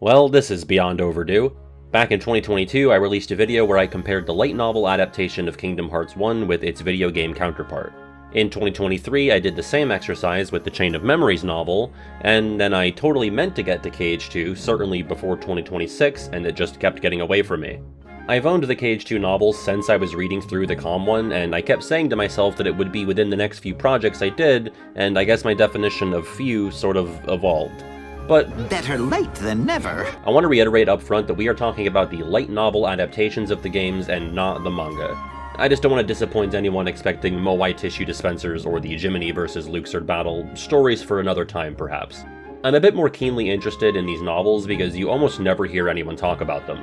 Well, this is beyond overdue. Back in 2022, I released a video where I compared the light novel adaptation of Kingdom Hearts 1 with its video game counterpart. In 2023, I did the same exercise with the Chain of Memories novel, and then I totally meant to get to KH2, certainly before 2026, and it just kept getting away from me. I've owned the KH2 novels since I was reading through the COM one, and I kept saying to myself that it would be within the next few projects I did, and I guess my definition of few sort of evolved. But better late than never. I want to reiterate up front that we are talking about the light novel adaptations of the games and not the manga. I just don't want to disappoint anyone expecting Moai tissue dispensers or the Jiminy vs. Luxord battle, stories for another time perhaps. I'm a bit more keenly interested in these novels because you almost never hear anyone talk about them.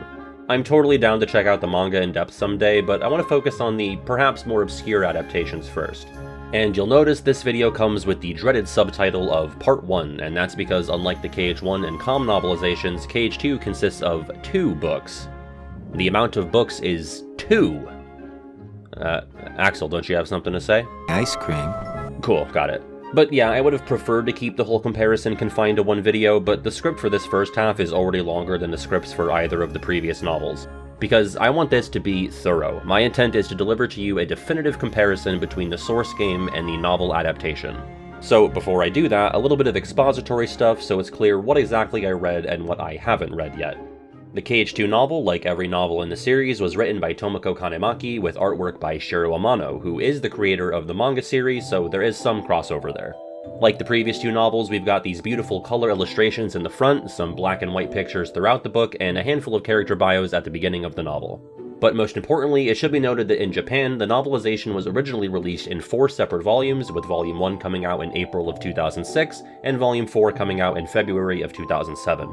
I'm totally down to check out the manga in depth someday, but I want to focus on the perhaps more obscure adaptations first. And you'll notice this video comes with the dreaded subtitle of Part 1, and that's because unlike the KH1 and COM novelizations, KH2 consists of 2 books. The amount of books is 2. Axel, don't you have something to say? Ice cream. Cool, got it. But yeah, I would have preferred to keep the whole comparison confined to one video, but the script for this first half is already longer than the scripts for either of the previous novels. Because I want this to be thorough. My intent is to deliver to you a definitive comparison between the source game and the novel adaptation. So before I do that, a little bit of expository stuff so it's clear what exactly I read and what I haven't read yet. The KH2 novel, like every novel in the series, was written by Tomoko Kanemaki with artwork by Shiro Amano, who is the creator of the manga series, so there is some crossover there. Like the previous 2 novels, we've got these beautiful color illustrations in the front, some black and white pictures throughout the book, and a handful of character bios at the beginning of the novel. But most importantly, it should be noted that in Japan, the novelization was originally released in 4 separate volumes, with Volume 1 coming out in April of 2006, and Volume 4 coming out in February of 2007.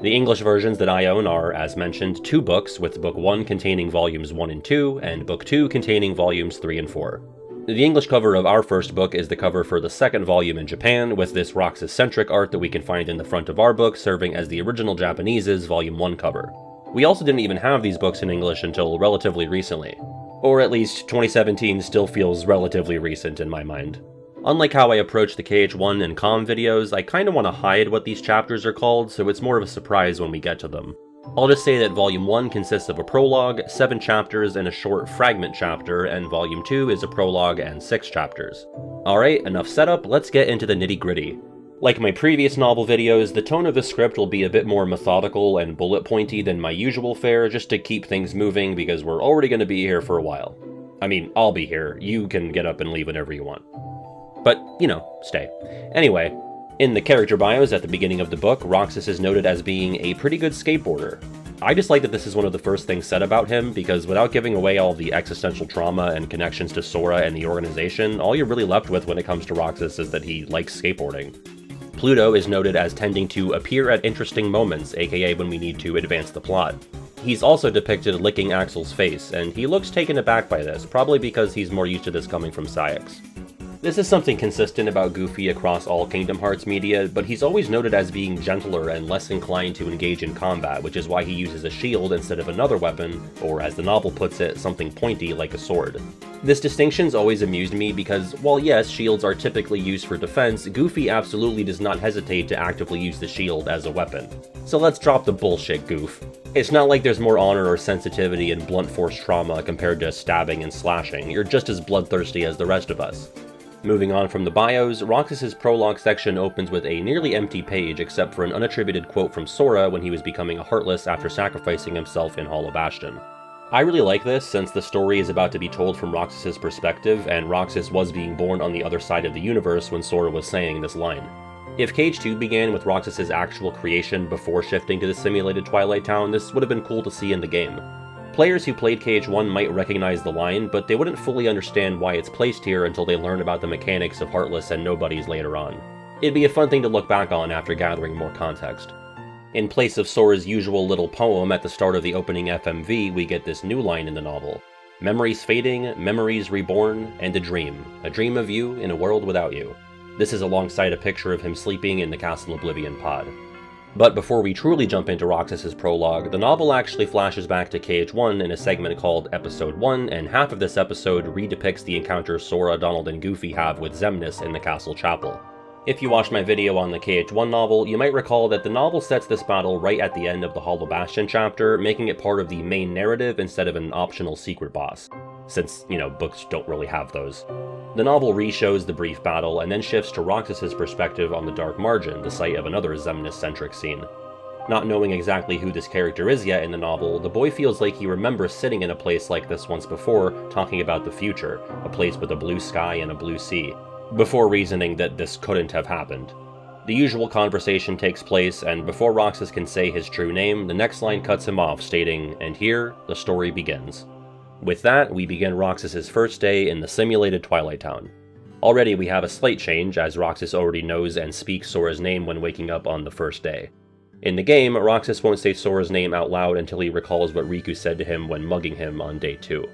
The English versions that I own are, as mentioned, 2 books, with Book 1 containing Volumes 1 and 2, and Book 2 containing Volumes 3 and 4. The English cover of our first book is the cover for the second volume in Japan, with this Roxas-centric art that we can find in the front of our book serving as the original Japanese's Volume 1 cover. We also didn't even have these books in English until relatively recently. Or at least 2017 still feels relatively recent in my mind. Unlike how I approach the KH1 and COM videos, I kinda want to hide what these chapters are called, so it's more of a surprise when we get to them. I'll just say that Volume 1 consists of a prologue, 7 chapters, and a short fragment chapter, and Volume 2 is a prologue and 6 chapters. Alright, enough setup, let's get into the nitty-gritty. Like my previous novel videos, the tone of the script will be a bit more methodical and bullet pointy than my usual fare, just to keep things moving because we're already going to be here for a while. I mean, I'll be here, you can get up and leave whenever you want. But, you know, stay. Anyway, in the character bios at the beginning of the book, Roxas is noted as being a pretty good skateboarder. I just like that this is one of the first things said about him, because without giving away all the existential trauma and connections to Sora and the organization, all you're really left with when it comes to Roxas is that he likes skateboarding. Pluto is noted as tending to appear at interesting moments, aka when we need to advance the plot. He's also depicted licking Axel's face, and he looks taken aback by this, probably because he's more used to this coming from Saïx. This is something consistent about Goofy across all Kingdom Hearts media, but he's always noted as being gentler and less inclined to engage in combat, which is why he uses a shield instead of another weapon, or as the novel puts it, something pointy like a sword. This distinction's always amused me because, while yes, shields are typically used for defense, Goofy absolutely does not hesitate to actively use the shield as a weapon. So let's drop the bullshit, Goof. It's not like there's more honor or sensitivity in blunt force trauma compared to stabbing and slashing, you're just as bloodthirsty as the rest of us. Moving on from the bios, Roxas' prologue section opens with a nearly empty page except for an unattributed quote from Sora when he was becoming a Heartless after sacrificing himself in Hollow Bastion. I really like this since the story is about to be told from Roxas' perspective, and Roxas was being born on the other side of the universe when Sora was saying this line. If KH2 began with Roxas' actual creation before shifting to the simulated Twilight Town, this would have been cool to see in the game. Players who played KH1 might recognize the line, but they wouldn't fully understand why it's placed here until they learn about the mechanics of Heartless and Nobodies later on. It'd be a fun thing to look back on after gathering more context. In place of Sora's usual little poem at the start of the opening FMV, we get this new line in the novel. Memories fading, memories reborn, and a dream of you in a world without you. This is alongside a picture of him sleeping in the Castle Oblivion pod. But before we truly jump into Roxas' prologue, the novel actually flashes back to KH1 in a segment called Episode 1, and half of this episode redepicts the encounter Sora, Donald, and Goofy have with Xemnas in the castle chapel. If you watched my video on the XIII novel, you might recall that the novel sets this battle right at the end of the Hollow Bastion chapter, making it part of the main narrative instead of an optional secret boss, since, books don't really have those. The novel re-shows the brief battle, and then shifts to Roxas' perspective on the Dark Margin, the site of another Xemnas-centric scene. Not knowing exactly who this character is yet in the novel, the boy feels like he remembers sitting in a place like this once before, talking about the future, a place with a blue sky and a blue sea, before reasoning that this couldn't have happened. The usual conversation takes place, and before Roxas can say his true name, the next line cuts him off, stating, "And here, the story begins." With that, we begin Roxas' first day in the simulated Twilight Town. Already we have a slight change, as Roxas already knows and speaks Sora's name when waking up on the first day. In the game, Roxas won't say Sora's name out loud until he recalls what Riku said to him when mugging him on day 2.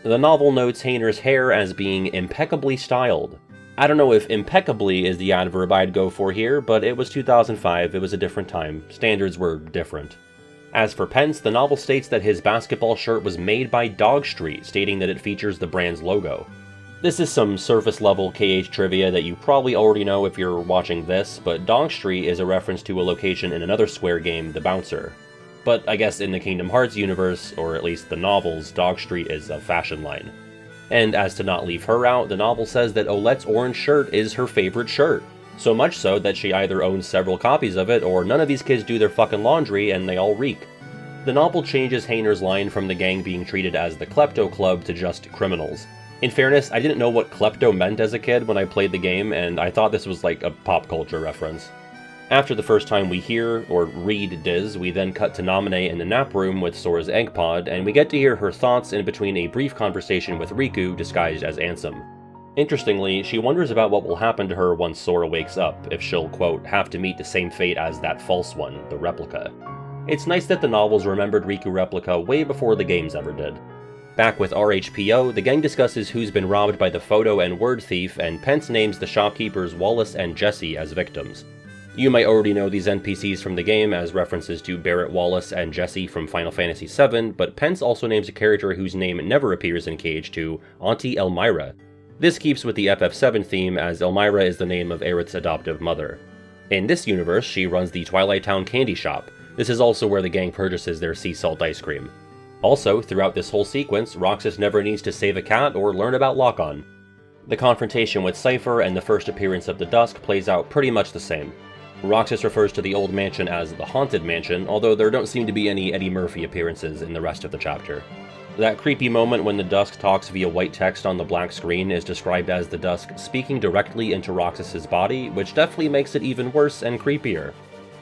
The novel notes Hayner's hair as being impeccably styled. I don't know if impeccably is the adverb I'd go for here, but it was 2005, it was a different time, standards were different. As for Pence, the novel states that his basketball shirt was made by Dog Street, stating that it features the brand's logo. This is some surface-level KH trivia that you probably already know if you're watching this, but Dog Street is a reference to a location in another Square game, The Bouncer. But I guess in the Kingdom Hearts universe, or at least the novels, Dog Street is a fashion line. And as to not leave her out, the novel says that Olette's orange shirt is her favorite shirt. So much so that she either owns several copies of it, or none of these kids do their fucking laundry and they all reek. The novel changes Hayner's line from the gang being treated as the Klepto Club to just criminals. In fairness, I didn't know what klepto meant as a kid when I played the game, and I thought this was like a pop culture reference. After the first time we hear, or read Diz, we then cut to Naminé in the nap room with Sora's egg pod, and we get to hear her thoughts in between a brief conversation with Riku disguised as Ansem. Interestingly, she wonders about what will happen to her once Sora wakes up, if she'll, quote, have to meet the same fate as that false one, the replica. It's nice that the novels remembered Riku replica way before the games ever did. Back with RHPO, the gang discusses who's been robbed by the photo and word thief, and Pence names the shopkeepers Wallace and Jesse as victims. You might already know these NPCs from the game as references to Barrett Wallace and Jesse from Final Fantasy VII, but Pence also names a character whose name never appears in KH2, Auntie Elmira. This keeps with the FF7 theme, as Elmira is the name of Aerith's adoptive mother. In this universe, she runs the Twilight Town candy shop. This is also where the gang purchases their sea salt ice cream. Also, throughout this whole sequence, Roxas never needs to save a cat or learn about lock-on. The confrontation with Cypher and the first appearance of the Dusk plays out pretty much the same. Roxas refers to the old mansion as the Haunted Mansion, although there don't seem to be any Eddie Murphy appearances in the rest of the chapter. That creepy moment when the Dusk talks via white text on the black screen is described as the Dusk speaking directly into Roxas's body, which definitely makes it even worse and creepier.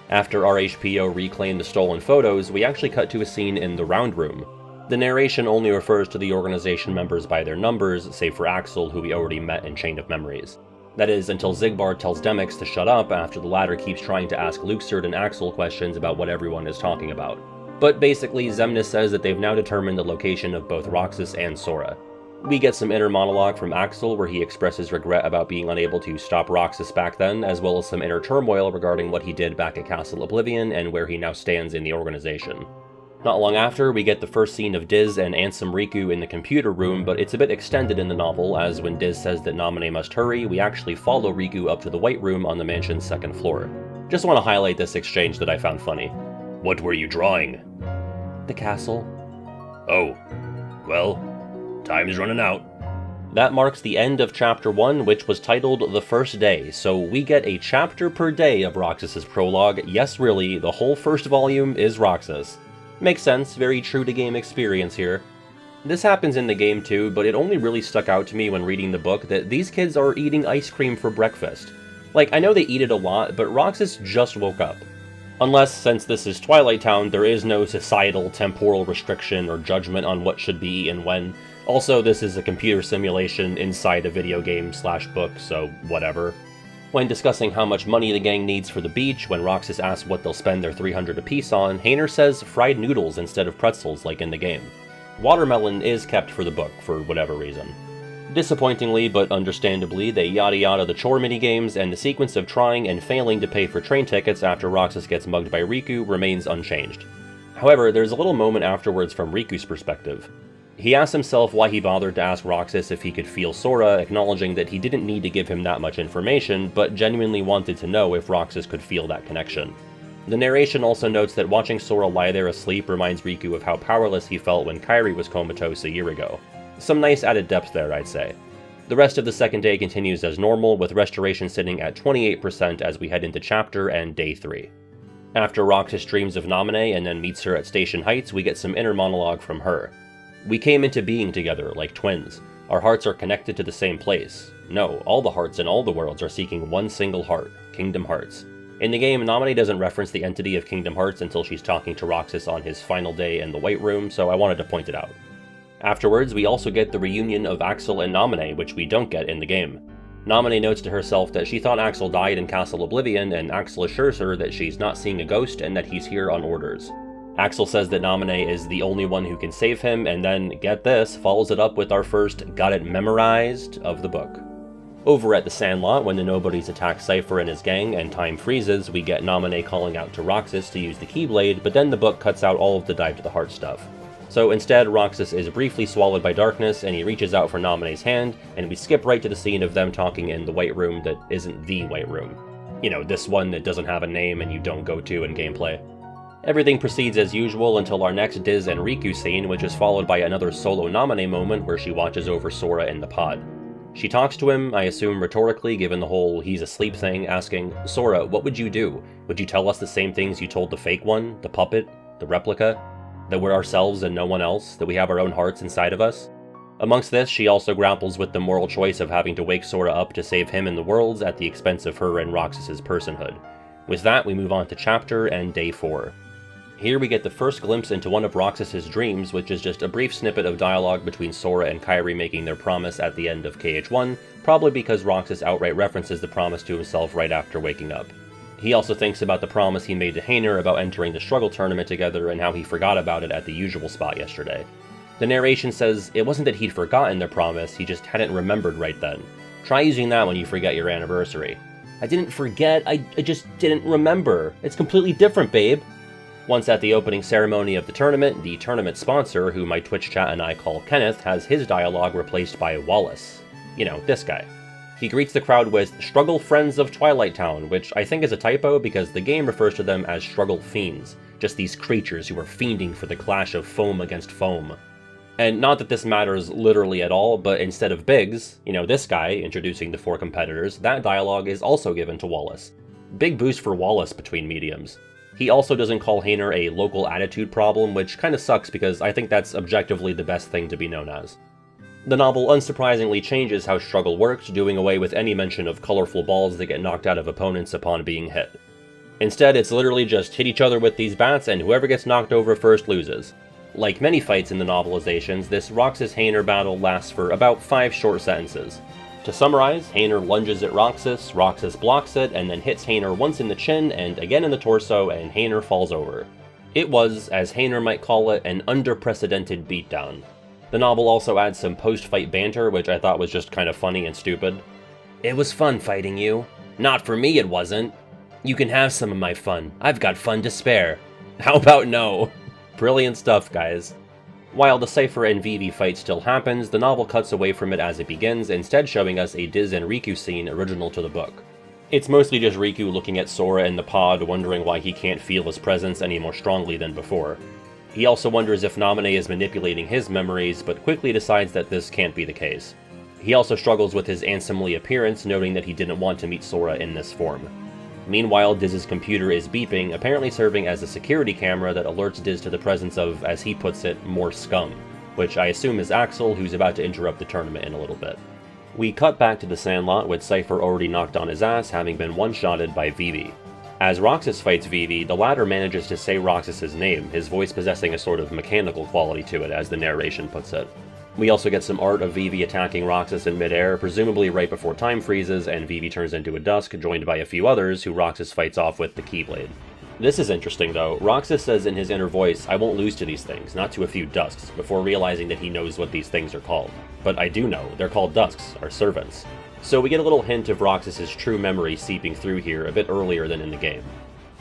After RHPO reclaimed the stolen photos, we actually cut to a scene in the Round Room. The narration only refers to the organization members by their numbers, save for Axel, who we already met in Chain of Memories. That is, until Sigbard tells Demyx to shut up after the latter keeps trying to ask Luxord and Axel questions about what everyone is talking about. But basically, Xemnas says that they've now determined the location of both Roxas and Sora. We get some inner monologue from Axel where he expresses regret about being unable to stop Roxas back then, as well as some inner turmoil regarding what he did back at Castle Oblivion and where he now stands in the organization. Not long after, we get the first scene of Diz and Ansem Riku in the computer room, but it's a bit extended in the novel, as when Diz says that Naminé must hurry, we actually follow Riku up to the White Room on the mansion's second floor. Just want to highlight this exchange that I found funny. "What were you drawing?" "The castle." "Oh. Well, time's running out." That marks the end of Chapter 1, which was titled The First Day, so we get a chapter per day of Roxas' prologue. Yes, really, the whole first volume is Roxas. Makes sense, very true to game experience here. This happens in the game too, but it only really stuck out to me when reading the book that these kids are eating ice cream for breakfast. Like, I know they eat it a lot, but Roxas just woke up. Unless, since this is Twilight Town, there is no societal temporal restriction or judgment on what should be eaten when. Also, this is a computer simulation inside a video game / book, so whatever. When discussing how much money the gang needs for the beach, when Roxas asks what they'll spend their 300 apiece on, Hayner says fried noodles instead of pretzels like in the game. Watermelon is kept for the book, for whatever reason. Disappointingly, but understandably, they yada yada the chore minigames, and the sequence of trying and failing to pay for train tickets after Roxas gets mugged by Riku remains unchanged. However, there's a little moment afterwards from Riku's perspective. He asks himself why he bothered to ask Roxas if he could feel Sora, acknowledging that he didn't need to give him that much information, but genuinely wanted to know if Roxas could feel that connection. The narration also notes that watching Sora lie there asleep reminds Riku of how powerless he felt when Kairi was comatose a year ago. Some nice added depth there, I'd say. The rest of the second day continues as normal, with restoration sitting at 28% as we head into chapter and day 3. After Roxas dreams of Naminé and then meets her at Station Heights, we get some inner monologue from her. We came into being together, like twins. Our hearts are connected to the same place. No, all the hearts in all the worlds are seeking one single heart, Kingdom Hearts. In the game, Naminé doesn't reference the entity of Kingdom Hearts until she's talking to Roxas on his final day in the White Room, so I wanted to point it out. Afterwards, we also get the reunion of Axel and Naminé, which we don't get in the game. Naminé notes to herself that she thought Axel died in Castle Oblivion, and Axel assures her that she's not seeing a ghost and that he's here on orders. Axel says that Naminé is the only one who can save him, and then, get this, follows it up with our first got it memorized of the book. Over at the Sandlot, when the Nobodies attack Cypher and his gang and time freezes, we get Naminé calling out to Roxas to use the Keyblade, but then the book cuts out all of the dive to the heart stuff. So instead, Roxas is briefly swallowed by darkness, and he reaches out for Naminé's hand, and we skip right to the scene of them talking in the White Room that isn't the White Room. You know, this one that doesn't have a name and you don't go to in gameplay. Everything proceeds as usual until our next Diz and Riku scene, which is followed by another solo Naminé moment where she watches over Sora in the pod. She talks to him, I assume rhetorically given the whole he's asleep thing, asking, "Sora, what would you do? Would you tell us the same things you told the fake one, the puppet, the replica? That we're ourselves and no one else, that we have our own hearts inside of us?" Amongst this, she also grapples with the moral choice of having to wake Sora up to save him and the worlds at the expense of her and Roxas's personhood. With that, we move on to chapter and day 4. Here we get the first glimpse into one of Roxas's dreams, which is just a brief snippet of dialogue between Sora and Kairi making their promise at the end of KH1, probably because Roxas outright references the promise to himself right after waking up. He also thinks about the promise he made to Hayner about entering the Struggle Tournament together and how he forgot about it at the usual spot yesterday. The narration says it wasn't that he'd forgotten their promise, he just hadn't remembered right then. Try using that when you forget your anniversary. I didn't forget, I just didn't remember. It's completely different, babe. Once at the opening ceremony of the tournament sponsor, who my Twitch chat and I call Kenneth, has his dialogue replaced by Wallace. You know, this guy. He greets the crowd with "Struggle Friends of Twilight Town," which I think is a typo because the game refers to them as Struggle Fiends, just these creatures who are fiending for the clash of foam against foam. And not that this matters literally at all, but instead of Biggs, you know, this guy introducing the 4 competitors, that dialogue is also given to Wallace. Big boost for Wallace between mediums. He also doesn't call Hayner a local attitude problem, which kinda sucks because I think that's objectively the best thing to be known as. The novel unsurprisingly changes how struggle works, doing away with any mention of colorful balls that get knocked out of opponents upon being hit. Instead, it's literally just hit each other with these bats and whoever gets knocked over first loses. Like many fights in the novelizations, this Roxas-Hayner battle lasts for about 5 short sentences. To summarize, Hayner lunges at Roxas, Roxas blocks it, and then hits Hayner once in the chin and again in the torso, and Hayner falls over. It was, as Hayner might call it, an unprecedented beatdown. The novel also adds some post-fight banter, which I thought was just kind of funny and stupid. "It was fun fighting you. Not for me, it wasn't. You can have some of my fun. I've got fun to spare. How about no?" Brilliant stuff, guys. While the Cypher and Vivi fight still happens, the novel cuts away from it as it begins, instead showing us a Diz and Riku scene original to the book. It's mostly just Riku looking at Sora in the pod, wondering why he can't feel his presence any more strongly than before. He also wonders if Naminé is manipulating his memories, but quickly decides that this can't be the case. He also struggles with his Ansem appearance, noting that he didn't want to meet Sora in this form. Meanwhile, Diz's computer is beeping, apparently serving as a security camera that alerts Diz to the presence of, as he puts it, more scum, which I assume is Axel, who's about to interrupt the tournament in a little bit. We cut back to the Sandlot with Cypher already knocked on his ass, having been one-shotted by Vivi. As Roxas fights Vivi, the latter manages to say Roxas' name, his voice possessing a sort of mechanical quality to it, as the narration puts it. We also get some art of Vivi attacking Roxas in midair, presumably right before time freezes, and Vivi turns into a dusk, joined by a few others, who Roxas fights off with the Keyblade. This is interesting, though. Roxas says in his inner voice, "I won't lose to these things, not to a few dusks," before realizing that he knows what these things are called. But I do know, they're called dusks, our servants. So we get a little hint of Roxas' true memory seeping through here a bit earlier than in the game.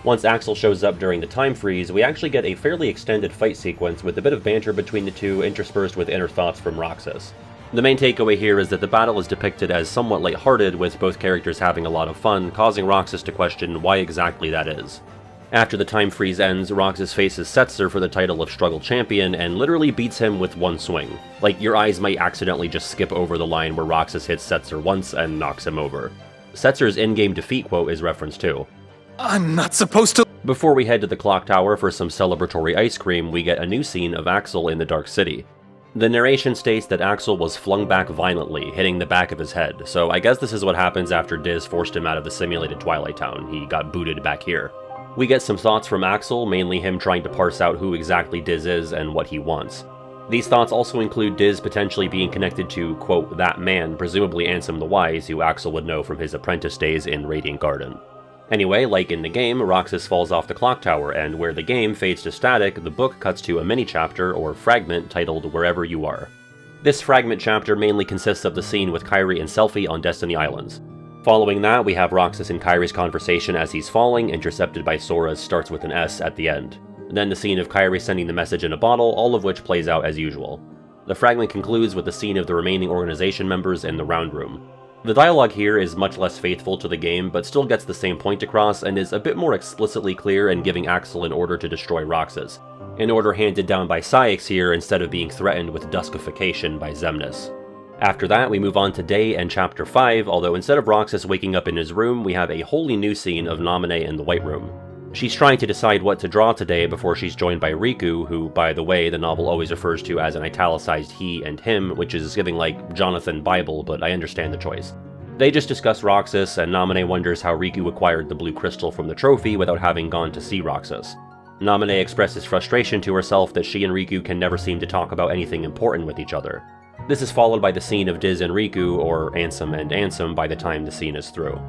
Once Axel shows up during the time freeze, we actually get a fairly extended fight sequence with a bit of banter between the two interspersed with inner thoughts from Roxas. The main takeaway here is that the battle is depicted as somewhat lighthearted, with both characters having a lot of fun, causing Roxas to question why exactly that is. After the time freeze ends, Roxas faces Setzer for the title of Struggle Champion and literally beats him with one swing. Like, your eyes might accidentally just skip over the line where Roxas hits Setzer once and knocks him over. Setzer's in-game defeat quote is referenced too. I'm not supposed to— Before we head to the clock tower for some celebratory ice cream, we get a new scene of Axel in the Dark City. The narration states that Axel was flung back violently, hitting the back of his head, so I guess this is what happens after Diz forced him out of the simulated Twilight Town. He got booted back here. We get some thoughts from Axel, mainly him trying to parse out who exactly Diz is and what he wants. These thoughts also include Diz potentially being connected to, quote, that man, presumably Ansem the Wise, who Axel would know from his apprentice days in Radiant Garden. Anyway, like in the game, Roxas falls off the clock tower, and where the game fades to static, the book cuts to a mini-chapter or fragment titled Wherever You Are. This fragment chapter mainly consists of the scene with Kairi and Selphie on Destiny Islands. Following that, we have Roxas and Kairi's conversation as he's falling, intercepted by Sora's starts with an S at the end. Then the scene of Kairi sending the message in a bottle, all of which plays out as usual. The fragment concludes with the scene of the remaining organization members in the round room. The dialogue here is much less faithful to the game, but still gets the same point across and is a bit more explicitly clear in giving Axel an order to destroy Roxas, an order handed down by Saïx here instead of being threatened with duskification by Xemnas. After that, we move on to Day and Chapter 5, although instead of Roxas waking up in his room, we have a wholly new scene of Naminé in the White Room. She's trying to decide what to draw today before she's joined by Riku, who, by the way, the novel always refers to as an italicized he and him, which is giving like Jonathan Bible, but I understand the choice. They just discuss Roxas, and Naminé wonders how Riku acquired the blue crystal from the trophy without having gone to see Roxas. Naminé expresses frustration to herself that she and Riku can never seem to talk about anything important with each other. This is followed by the scene of Diz and Riku, or Ansem and Ansem by the time the scene is through.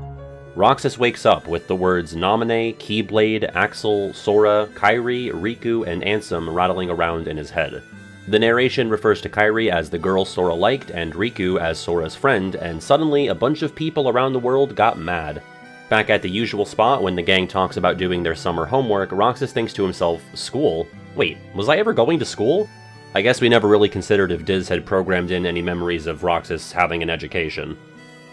Roxas wakes up with the words Naminé, Keyblade, Axel, Sora, Kairi, Riku, and Ansem rattling around in his head. The narration refers to Kairi as the girl Sora liked and Riku as Sora's friend, and suddenly a bunch of people around the world got mad. Back at the usual spot when the gang talks about doing their summer homework, Roxas thinks to himself, school? Wait, was I ever going to school? I guess we never really considered if Diz had programmed in any memories of Roxas having an education.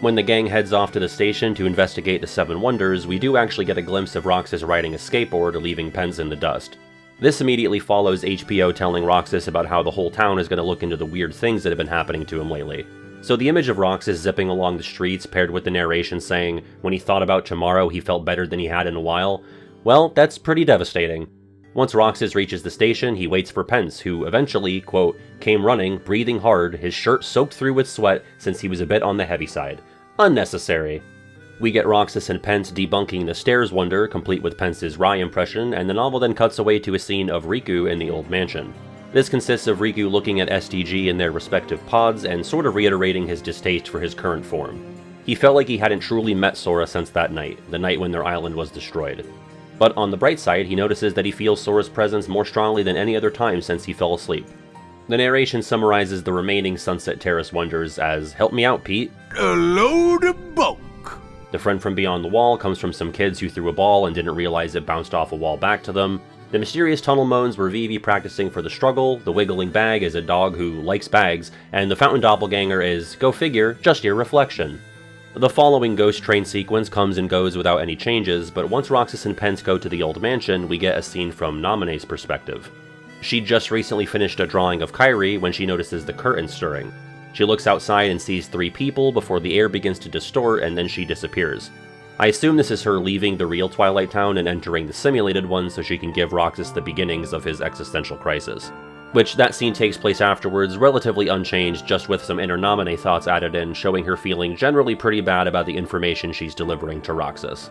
When the gang heads off to the station to investigate the Seven Wonders, we do actually get a glimpse of Roxas riding a skateboard, leaving pens in the dust. This immediately follows HPO telling Roxas about how the whole town is going to look into the weird things that have been happening to him lately. So the image of Roxas zipping along the streets paired with the narration saying, when he thought about tomorrow he felt better than he had in a while, well, that's pretty devastating. Once Roxas reaches the station, he waits for Pence, who eventually, quote, came running, breathing hard, his shirt soaked through with sweat since he was a bit on the heavy side. Unnecessary. We get Roxas and Pence debunking the Stairs Wonder, complete with Pence's Rai impression, and the novel then cuts away to a scene of Riku in the old mansion. This consists of Riku looking at SDG in their respective pods and sort of reiterating his distaste for his current form. He felt like he hadn't truly met Sora since that night, the night when their island was destroyed. But on the bright side, he notices that he feels Sora's presence more strongly than any other time since he fell asleep. The narration summarizes the remaining Sunset Terrace wonders as, help me out, Pete. a load of bulk. The friend from beyond the wall comes from some kids who threw a ball and didn't realize it bounced off a wall back to them. The mysterious tunnel moans were Vivi practicing for the struggle, the wiggling bag is a dog who likes bags, and the fountain doppelganger is, go figure, just your reflection. The following ghost train sequence comes and goes without any changes, but once Roxas and Pence go to the old mansion, we get a scene from Naminé's perspective. She just recently finished a drawing of Kairi when she notices the curtain stirring. She looks outside and sees 3 people before the air begins to distort and then she disappears. I assume this is her leaving the real Twilight Town and entering the simulated one so she can give Roxas the beginnings of his existential crisis. Which, that scene takes place afterwards, relatively unchanged, just with some inner Naminé thoughts added in, showing her feeling generally pretty bad about the information she's delivering to Roxas.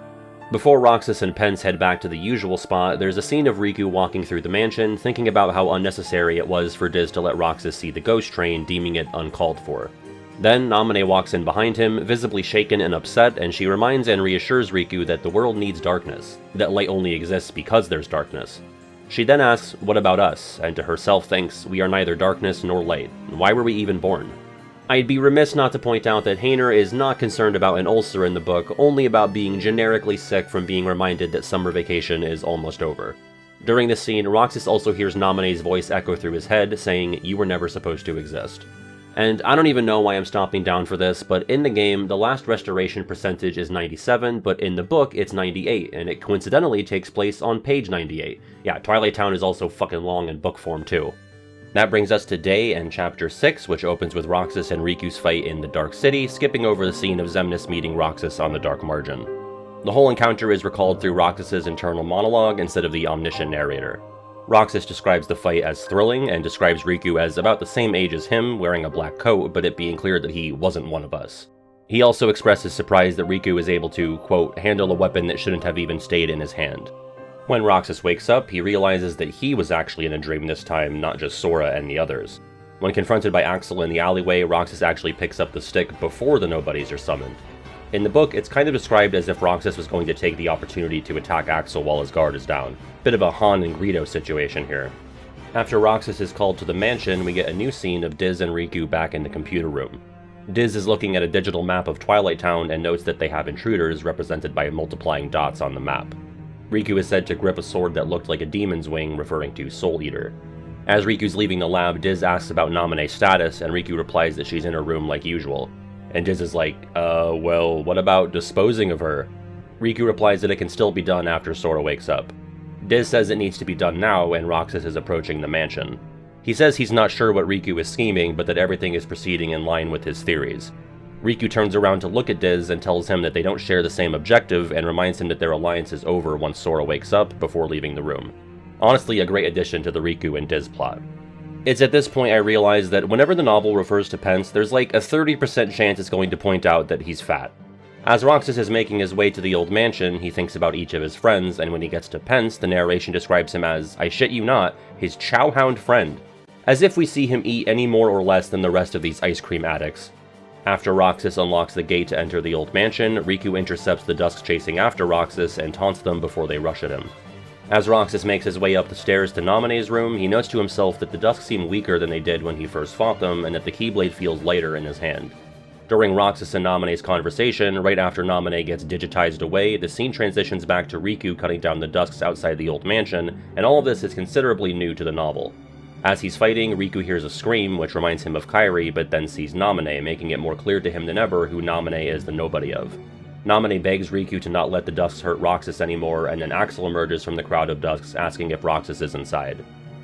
Before Roxas and Pence head back to the usual spot, there's a scene of Riku walking through the mansion, thinking about how unnecessary it was for Diz to let Roxas see the ghost train, deeming it uncalled for. Then, Naminé walks in behind him, visibly shaken and upset, and she reminds and reassures Riku that the world needs darkness, that light only exists because there's darkness. She then asks, what about us, and to herself thinks, we are neither darkness nor light, why were we even born? I'd be remiss not to point out that Hayner is not concerned about an ulcer in the book, only about being generically sick from being reminded that summer vacation is almost over. During this scene, Roxas also hears Naminé's voice echo through his head, saying, "You were never supposed to exist." And I don't even know why I'm stopping down for this, but in the game, the last restoration percentage is 97, but in the book, it's 98, and it coincidentally takes place on page 98. Yeah, Twilight Town is also fucking long in book form too. That brings us to Day and Chapter 6, which opens with Roxas and Riku's fight in the Dark City, skipping over the scene of Xemnas meeting Roxas on the Dark Margin. The whole encounter is recalled through Roxas's internal monologue instead of the omniscient narrator. Roxas describes the fight as thrilling, and describes Riku as about the same age as him, wearing a black coat, but it being clear that he wasn't one of us. He also expresses surprise that Riku is able to, quote, handle a weapon that shouldn't have even stayed in his hand. When Roxas wakes up, he realizes that he was actually in a dream this time, not just Sora and the others. When confronted by Axel in the alleyway, Roxas actually picks up the stick before the nobodies are summoned. In the book, it's kind of described as if Roxas was going to take the opportunity to attack Axel while his guard is down. Bit of a Han and Greedo situation here. After Roxas is called to the mansion, we get a new scene of Diz and Riku back in the computer room. Diz is looking at a digital map of Twilight Town and notes that they have intruders represented by multiplying dots on the map. Riku is said to grip a sword that looked like a demon's wing, referring to Soul Eater. As Riku's leaving the lab, Diz asks about Naminé's status, and Riku replies that she's in her room like usual. And Diz is like, well, what about disposing of her? Riku replies that it can still be done after Sora wakes up. Diz says it needs to be done now, and Roxas is approaching the mansion. He says he's not sure what Riku is scheming, but that everything is proceeding in line with his theories. Riku turns around to look at Diz and tells him that they don't share the same objective, and reminds him that their alliance is over once Sora wakes up before leaving the room. Honestly, a great addition to the Riku and Diz plot. It's at this point I realize that whenever the novel refers to Pence, there's like a 30% chance it's going to point out that he's fat. As Roxas is making his way to the old mansion, he thinks about each of his friends, and when he gets to Pence, the narration describes him as, I shit you not, his chowhound friend. As if we see him eat any more or less than the rest of these ice cream addicts. After Roxas unlocks the gate to enter the old mansion, Riku intercepts the Dusks chasing after Roxas and taunts them before they rush at him. As Roxas makes his way up the stairs to Naminé's room, he notes to himself that the Dusks seem weaker than they did when he first fought them, and that the Keyblade feels lighter in his hand. During Roxas and Naminé's conversation, right after Naminé gets digitized away, the scene transitions back to Riku cutting down the Dusks outside the old mansion, and all of this is considerably new to the novel. As he's fighting, Riku hears a scream, which reminds him of Kairi, but then sees Naminé, making it more clear to him than ever who Naminé is the nobody of. Naminé begs Riku to not let the Dusks hurt Roxas anymore, and then Axel emerges from the crowd of Dusks asking if Roxas is inside.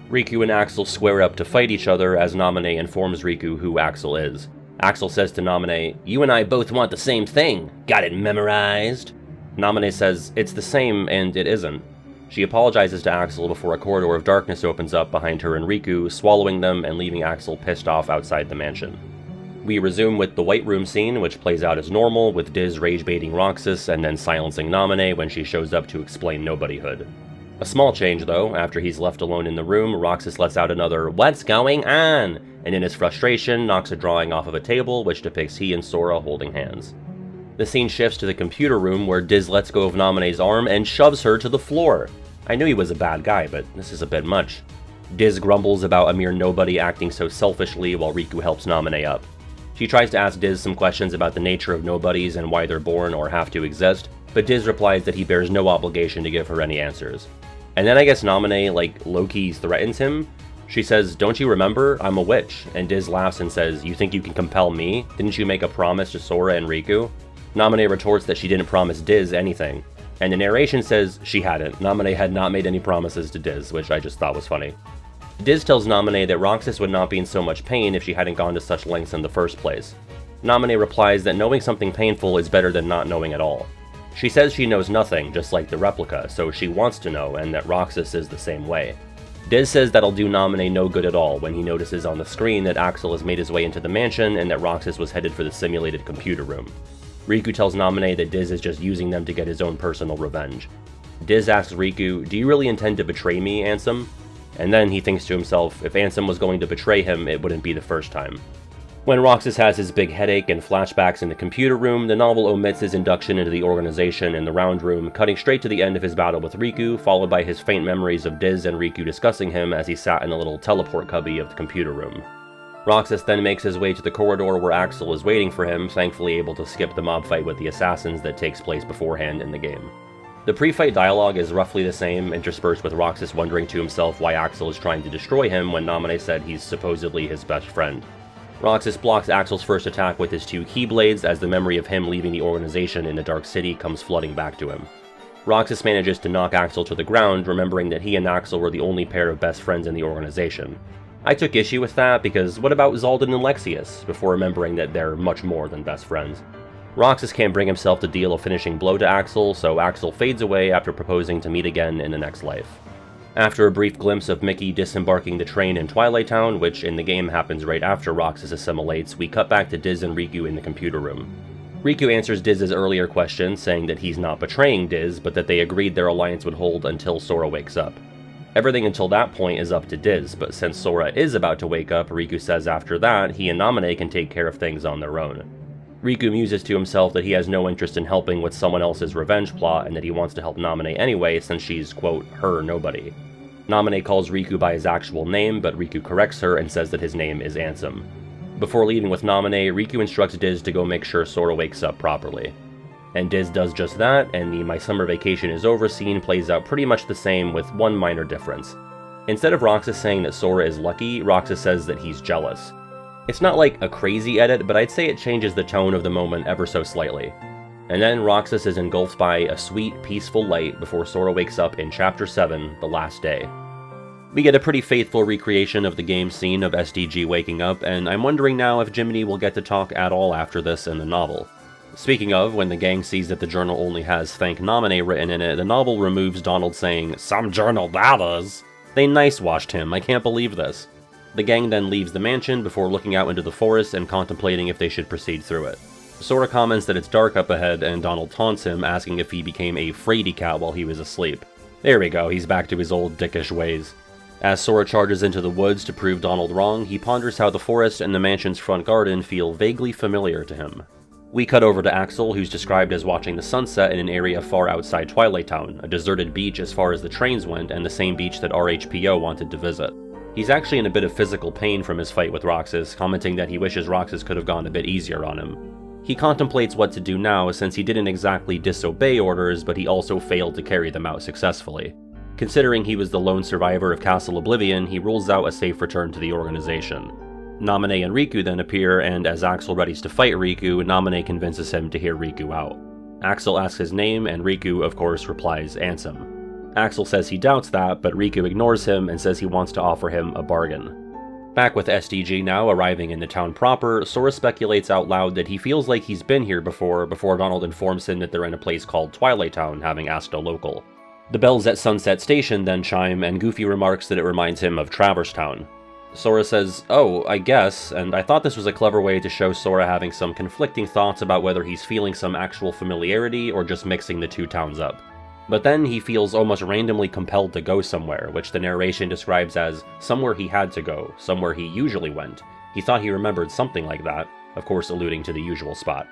Riku and Axel square up to fight each other as Naminé informs Riku who Axel is. Axel says to Naminé, "You and I both want the same thing. Got it memorized?" Naminé says, "It's the same, and it isn't." She apologizes to Axel before a corridor of darkness opens up behind her and Riku, swallowing them and leaving Axel pissed off outside the mansion. We resume with the White Room scene, which plays out as normal, with Diz rage-baiting Roxas and then silencing Naminé when she shows up to explain nobodyhood. A small change, though. After he's left alone in the room, Roxas lets out another, "What's going on?" and in his frustration knocks a drawing off of a table, which depicts he and Sora holding hands. The scene shifts to the computer room, where Diz lets go of Naminé's arm and shoves her to the floor. I knew he was a bad guy, but this is a bit much. Diz grumbles about a mere nobody acting so selfishly while Riku helps Naminé up. She tries to ask Diz some questions about the nature of nobodies and why they're born or have to exist, but Diz replies that he bears no obligation to give her any answers. And then I guess Naminé, low-key threatens him. She says, "Don't you remember? I'm a witch." And Diz laughs and says, "You think you can compel me? Didn't you make a promise to Sora and Riku?" Naminé retorts that she didn't promise Diz anything. And the narration says she hadn't. Naminé had not made any promises to Diz, which I just thought was funny. Diz tells Naminé that Roxas would not be in so much pain if she hadn't gone to such lengths in the first place. Naminé replies that knowing something painful is better than not knowing at all. She says she knows nothing, just like the replica, so she wants to know, and that Roxas is the same way. Diz says that'll do Naminé no good at all when he notices on the screen that Axel has made his way into the mansion and that Roxas was headed for the simulated computer room. Riku tells Naminé that Diz is just using them to get his own personal revenge. Diz asks Riku, "Do you really intend to betray me, Ansem?" And then he thinks to himself, if Ansem was going to betray him, it wouldn't be the first time. When Roxas has his big headache and flashbacks in the computer room, the novel omits his induction into the organization in the round room, cutting straight to the end of his battle with Riku, followed by his faint memories of Diz and Riku discussing him as he sat in a little teleport cubby of the computer room. Roxas then makes his way to the corridor where Axel is waiting for him, thankfully able to skip the mob fight with the assassins that takes place beforehand in the game. The pre-fight dialogue is roughly the same, interspersed with Roxas wondering to himself why Axel is trying to destroy him when Naminé said he's supposedly his best friend. Roxas blocks Axel's first attack with his 2 keyblades as the memory of him leaving the organization in the Dark City comes flooding back to him. Roxas manages to knock Axel to the ground, remembering that he and Axel were the only pair of best friends in the organization. I took issue with that because what about Zaldin and Lexius, before remembering that they're much more than best friends. Roxas can't bring himself to deal a finishing blow to Axel, so Axel fades away after proposing to meet again in the next life. After a brief glimpse of Mickey disembarking the train in Twilight Town, which in the game happens right after Roxas assimilates, we cut back to Diz and Riku in the computer room. Riku answers Diz's earlier question, saying that he's not betraying Diz, but that they agreed their alliance would hold until Sora wakes up. Everything until that point is up to Diz, but since Sora is about to wake up, Riku says after that, he and Naminé can take care of things on their own. Riku muses to himself that he has no interest in helping with someone else's revenge plot, and that he wants to help Naminé anyway since she's, quote, her nobody. Naminé calls Riku by his actual name, but Riku corrects her and says that his name is Ansem. Before leaving with Naminé, Riku instructs Diz to go make sure Sora wakes up properly. And Diz does just that, and the "my summer vacation is over" scene plays out pretty much the same with one minor difference. Instead of Roxas saying that Sora is lucky, Roxas says that he's jealous. It's not like a crazy edit, but I'd say it changes the tone of the moment ever so slightly. And then Roxas is engulfed by a sweet, peaceful light before Sora wakes up in Chapter 7, The Last Day. We get a pretty faithful recreation of the game scene of SDG waking up, and I'm wondering now if Jiminy will get to talk at all after this in the novel. Speaking of, when the gang sees that the journal only has "Thank Naminé" written in it, the novel removes Donald saying, "Some journal that is." They nice-washed him, I can't believe this. The gang then leaves the mansion before looking out into the forest and contemplating if they should proceed through it. Sora comments that it's dark up ahead, and Donald taunts him, asking if he became a fraidy cat while he was asleep. There we go, he's back to his old dickish ways. As Sora charges into the woods to prove Donald wrong, he ponders how the forest and the mansion's front garden feel vaguely familiar to him. We cut over to Axel, who's described as watching the sunset in an area far outside Twilight Town, a deserted beach as far as the trains went, and the same beach that RHPO wanted to visit. He's actually in a bit of physical pain from his fight with Roxas, commenting that he wishes Roxas could have gone a bit easier on him. He contemplates what to do now, since he didn't exactly disobey orders, but he also failed to carry them out successfully. Considering he was the lone survivor of Castle Oblivion, he rules out a safe return to the organization. Naminé and Riku then appear, and as Axel readies to fight Riku, Naminé convinces him to hear Riku out. Axel asks his name, and Riku, of course, replies Ansem. Axel says he doubts that, but Riku ignores him and says he wants to offer him a bargain. Back with SDG now arriving in the town proper, Sora speculates out loud that he feels like he's been here before Donald informs him that they're in a place called Twilight Town, having asked a local. The bells at Sunset Station then chime, and Goofy remarks that it reminds him of Traverse Town. Sora says, "Oh, I guess," and I thought this was a clever way to show Sora having some conflicting thoughts about whether he's feeling some actual familiarity or just mixing the two towns up. But then he feels almost randomly compelled to go somewhere, which the narration describes as somewhere he had to go, somewhere he usually went. He thought he remembered something like that, of course alluding to the usual spot.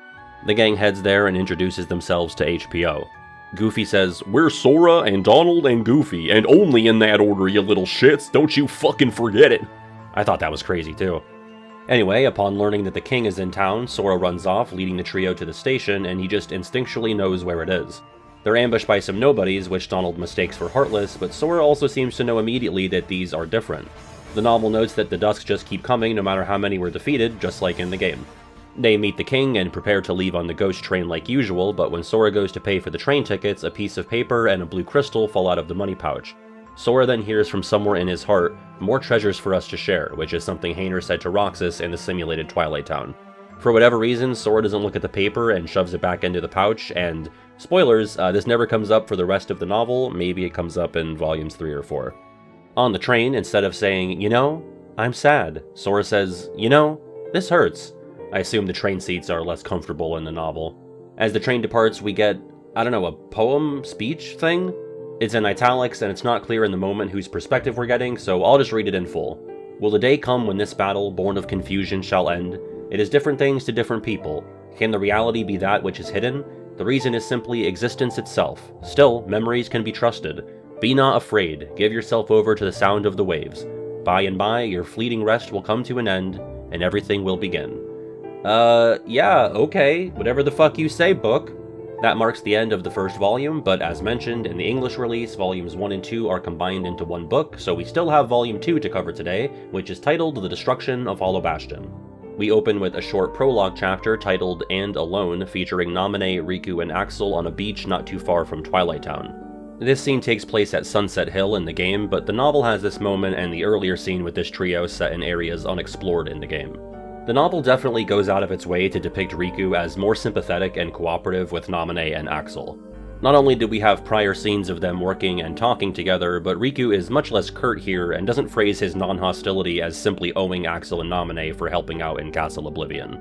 The gang heads there and introduces themselves to HPO. Goofy says, "We're Sora and Donald and Goofy, and only in that order, you little shits, don't you fucking forget it." I thought that was crazy too. Anyway, upon learning that the king is in town, Sora runs off, leading the trio to the station, and he just instinctually knows where it is. They're ambushed by some nobodies, which Donald mistakes for Heartless, but Sora also seems to know immediately that these are different. The novel notes that the Dusks just keep coming no matter how many were defeated, just like in the game. They meet the king and prepare to leave on the ghost train like usual, but when Sora goes to pay for the train tickets, a piece of paper and a blue crystal fall out of the money pouch. Sora then hears from somewhere in his heart, "More treasures for us to share," which is something Hayner said to Roxas in the simulated Twilight Town. For whatever reason, Sora doesn't look at the paper and shoves it back into the pouch, and spoilers, this never comes up for the rest of the novel, maybe it comes up in volumes 3 or 4. On the train, instead of saying, "You know, I'm sad," Sora says, "You know, this hurts." I assume the train seats are less comfortable in the novel. As the train departs, we get, I don't know, a poem, speech thing? It's in italics, and it's not clear in the moment whose perspective we're getting, so I'll just read it in full. "Will the day come when this battle, born of confusion, shall end? It is different things to different people. Can the reality be that which is hidden? The reason is simply existence itself. Still, memories can be trusted. Be not afraid, give yourself over to the sound of the waves. By and by, your fleeting rest will come to an end, and everything will begin. Yeah, okay, whatever the fuck you say, book. That marks the end of the first volume, but as mentioned, in the English release, volumes 1 and 2 are combined into one book, so we still have volume 2 to cover today, which is titled The Destruction of Hollow Bastion. We open with a short prologue chapter titled And Alone, featuring Naminé, Riku, and Axel on a beach not too far from Twilight Town. This scene takes place at Sunset Hill in the game, but the novel has this moment and the earlier scene with this trio set in areas unexplored in the game. The novel definitely goes out of its way to depict Riku as more sympathetic and cooperative with Naminé and Axel. Not only do we have prior scenes of them working and talking together, but Riku is much less curt here and doesn't phrase his non-hostility as simply owing Axel and Naminé for helping out in Castle Oblivion.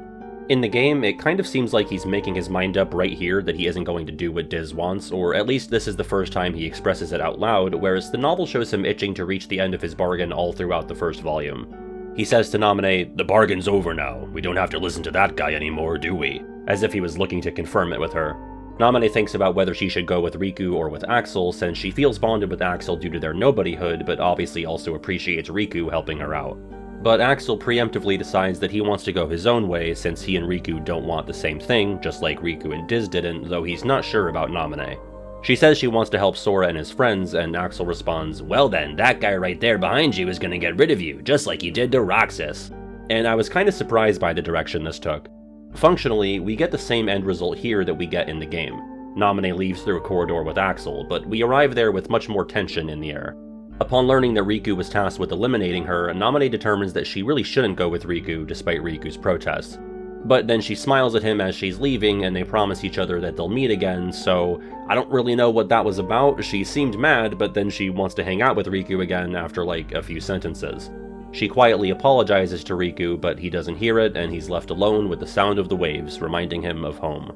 In the game, it kind of seems like he's making his mind up right here that he isn't going to do what Diz wants, or at least this is the first time he expresses it out loud, whereas the novel shows him itching to reach the end of his bargain all throughout the first volume. He says to Naminé, "The bargain's over now. We don't have to listen to that guy anymore, do we?" As if he was looking to confirm it with her. Naminé thinks about whether she should go with Riku or with Axel, since she feels bonded with Axel due to their nobodyhood, but obviously also appreciates Riku helping her out. But Axel preemptively decides that he wants to go his own way, since he and Riku don't want the same thing, just like Riku and Diz didn't, though he's not sure about Naminé. She says she wants to help Sora and his friends, and Axel responds, "Well then, that guy right there behind you is gonna get rid of you, just like you did to Roxas." And I was kinda surprised by the direction this took. Functionally, we get the same end result here that we get in the game. Naminé leaves through a corridor with Axel, but we arrive there with much more tension in the air. Upon learning that Riku was tasked with eliminating her, Naminé determines that she really shouldn't go with Riku, despite Riku's protests. But then she smiles at him as she's leaving, and they promise each other that they'll meet again, so I don't really know what that was about. She seemed mad, but then she wants to hang out with Riku again after like a few sentences. She quietly apologizes to Riku, but he doesn't hear it, and he's left alone with the sound of the waves, reminding him of home.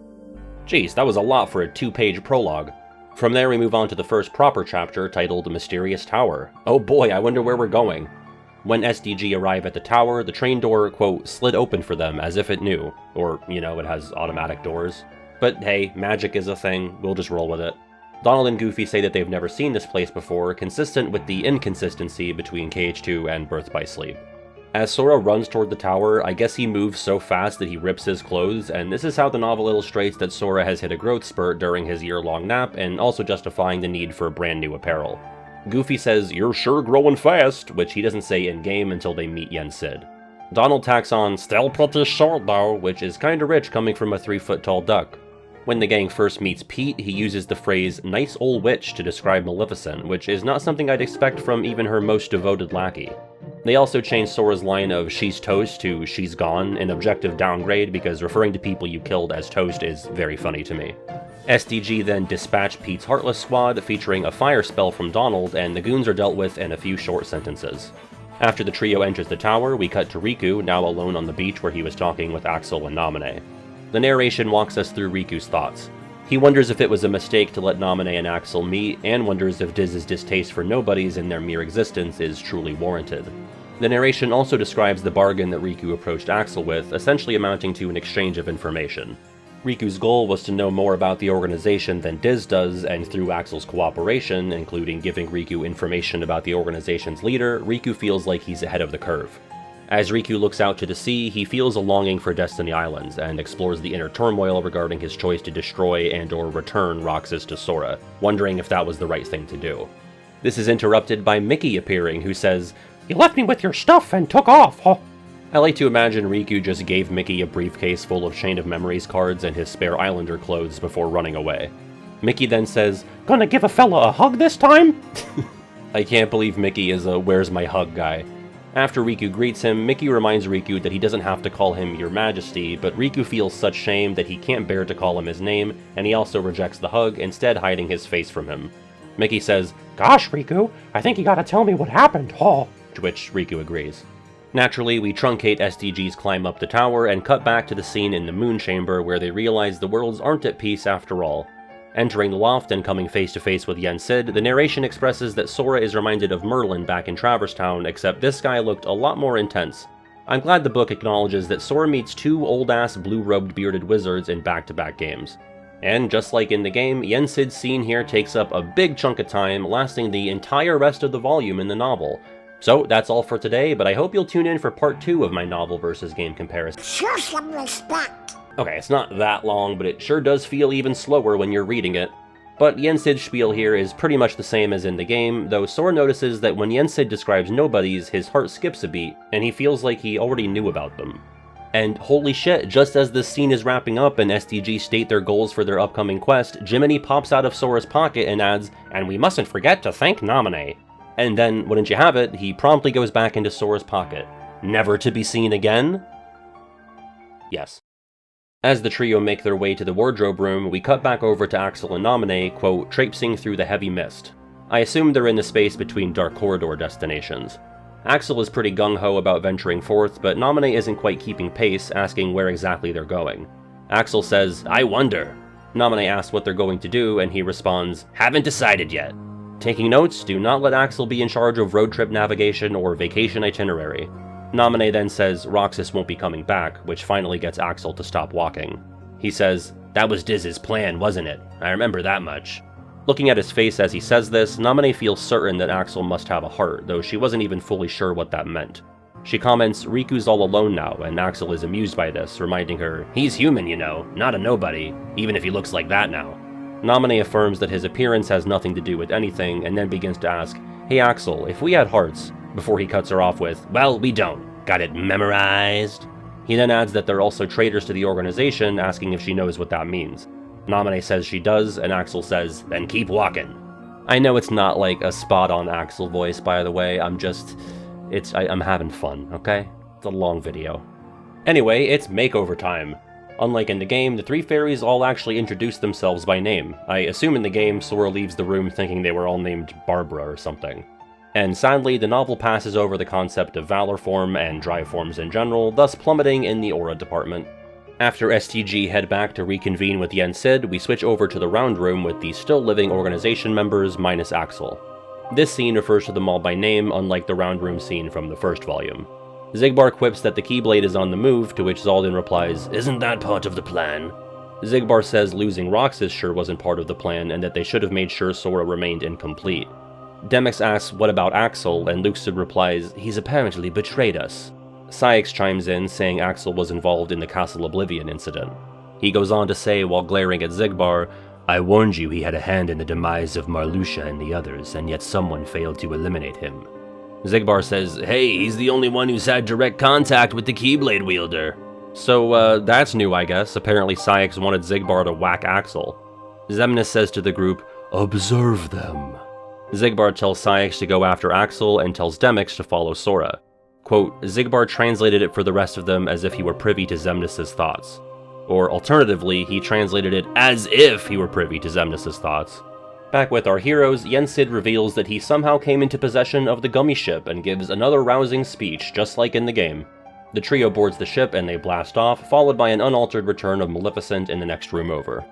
Jeez, that was a lot for a 2-page prologue. From there we move on to the first proper chapter, titled Mysterious Tower. Oh boy, I wonder where we're going. When SDG arrive at the tower, the train door, quote, slid open for them as if it knew. Or, you know, it has automatic doors. But hey, magic is a thing, we'll just roll with it. Donald and Goofy say that they've never seen this place before, consistent with the inconsistency between KH2 and Birth by Sleep. As Sora runs toward the tower, I guess he moves so fast that he rips his clothes, and this is how the novel illustrates that Sora has hit a growth spurt during his year-long nap, and also justifying the need for brand new apparel. Goofy says, "You're sure growing fast," which he doesn't say in-game until they meet Yen Sid. Donald tacks on, "Still pretty short though," which is kinda rich coming from a 3-foot-tall duck. When the gang first meets Pete, he uses the phrase, "nice ol' witch" to describe Maleficent, which is not something I'd expect from even her most devoted lackey. They also changed Sora's line of "she's toast" to "she's gone," an objective downgrade because referring to people you killed as toast is very funny to me. SDG then dispatch Pete's Heartless Squad, featuring a fire spell from Donald, and the goons are dealt with in a few short sentences. After the trio enters the tower, we cut to Riku, now alone on the beach where he was talking with Axel and Naminé. The narration walks us through Riku's thoughts. He wonders if it was a mistake to let Naminé and Axel meet, and wonders if Diz's distaste for nobodies in their mere existence is truly warranted. The narration also describes the bargain that Riku approached Axel with, essentially amounting to an exchange of information. Riku's goal was to know more about the organization than Diz does, and through Axel's cooperation, including giving Riku information about the organization's leader, Riku feels like he's ahead of the curve. As Riku looks out to the sea, he feels a longing for Destiny Islands, and explores the inner turmoil regarding his choice to destroy and/or return Roxas to Sora, wondering if that was the right thing to do. This is interrupted by Mickey appearing, who says, "You left me with your stuff and took off, huh?" I like to imagine Riku just gave Mickey a briefcase full of Chain of Memories cards and his spare Islander clothes before running away. Mickey then says, "Gonna give a fella a hug this time?" I can't believe Mickey is a "where's my hug" guy. After Riku greets him, Mickey reminds Riku that he doesn't have to call him Your Majesty, but Riku feels such shame that he can't bear to call him his name, and he also rejects the hug, instead hiding his face from him. Mickey says, "Gosh, Riku, I think you gotta tell me what happened, huh?" To which Riku agrees. Naturally, we truncate SDG's climb up the tower and cut back to the scene in the Moon Chamber where they realize the worlds aren't at peace after all. Entering the loft and coming face to face with Yen Sid, the narration expresses that Sora is reminded of Merlin back in Traverse Town, except this guy looked a lot more intense. I'm glad the book acknowledges that Sora meets 2 old-ass blue-robed bearded wizards in back-to-back games. And just like in the game, Yen Sid's scene here takes up a big chunk of time, lasting the entire rest of the volume in the novel. So that's all for today, but I hope you'll tune in for part 2 of my novel versus game comparison. Show some respect. Okay, it's not that long, but it sure does feel even slower when you're reading it. But Yensid's spiel here is pretty much the same as in the game, though Sora notices that when Yensid describes nobodies, his heart skips a beat, and he feels like he already knew about them. And holy shit, just as this scene is wrapping up and SDG state their goals for their upcoming quest, Jiminy pops out of Sora's pocket and adds, "And we mustn't forget to thank Naminé." And then, wouldn't you have it, he promptly goes back into Sora's pocket. Never to be seen again? Yes. As the trio make their way to the wardrobe room, we cut back over to Axel and Naminé, quote, traipsing through the heavy mist. I assume they're in the space between Dark Corridor destinations. Axel is pretty gung-ho about venturing forth, but Naminé isn't quite keeping pace, asking where exactly they're going. Axel says, "I wonder." Naminé asks what they're going to do, and he responds, "Haven't decided yet." Taking notes, do not let Axel be in charge of road trip navigation or vacation itinerary. Naminé then says Roxas won't be coming back, which finally gets Axel to stop walking. He says, "That was Diz's plan, wasn't it? I remember that much." Looking at his face as he says this, Naminé feels certain that Axel must have a heart, though she wasn't even fully sure what that meant. She comments, "Riku's all alone now," and Axel is amused by this, reminding her, "He's human, you know, not a nobody, even if he looks like that now." Naminé affirms that his appearance has nothing to do with anything, and then begins to ask, "Hey Axel, if we had hearts," before he cuts her off with, "Well, we don't. Got it memorized?" He then adds that they're also traitors to the organization, asking if she knows what that means. Naminé says she does, and Axel says, "Then keep walking." I know it's not like a spot-on Axel voice, by the way, I'm having fun, okay? It's a long video. Anyway, it's makeover time. Unlike in the game, the three fairies all actually introduce themselves by name. I assume in the game, Sora leaves the room thinking they were all named Barbara or something. And sadly, the novel passes over the concept of Valor form and Drive forms in general, thus plummeting in the aura department. After STG head back to reconvene with Yensid, we switch over to the round room with the still living organization members minus Axel. This scene refers to them all by name, unlike the round room scene from the first volume. Xigbar quips that the Keyblade is on the move, to which Xaldin replies, "Isn't that part of the plan?" Xigbar says losing Roxas sure wasn't part of the plan, and that they should have made sure Sora remained incomplete. Demyx asks, "What about Axel?" and Luxid replies, "He's apparently betrayed us." Saïx chimes in, saying Axel was involved in the Castle Oblivion incident. He goes on to say, while glaring at Xigbar, "I warned you he had a hand in the demise of Marluxia and the others, and yet someone failed to eliminate him." Xigbar says, "Hey, he's the only one who's had direct contact with the Keyblade wielder." So, that's new, I guess. Apparently Saïx wanted Xigbar to whack Axel. Xemnas says to the group, "Observe them." Xigbar tells Saïx to go after Axel and tells Demyx to follow Sora. Quote, Xigbar translated it for the rest of them as if he were privy to Xemnas' thoughts. Or alternatively, he translated it as if he were privy to Xemnas' thoughts. Back with our heroes, Yensid reveals that he somehow came into possession of the Gummi Ship and gives another rousing speech, just like in the game. The trio boards the ship and they blast off, followed by an unaltered return of Maleficent in the next room over.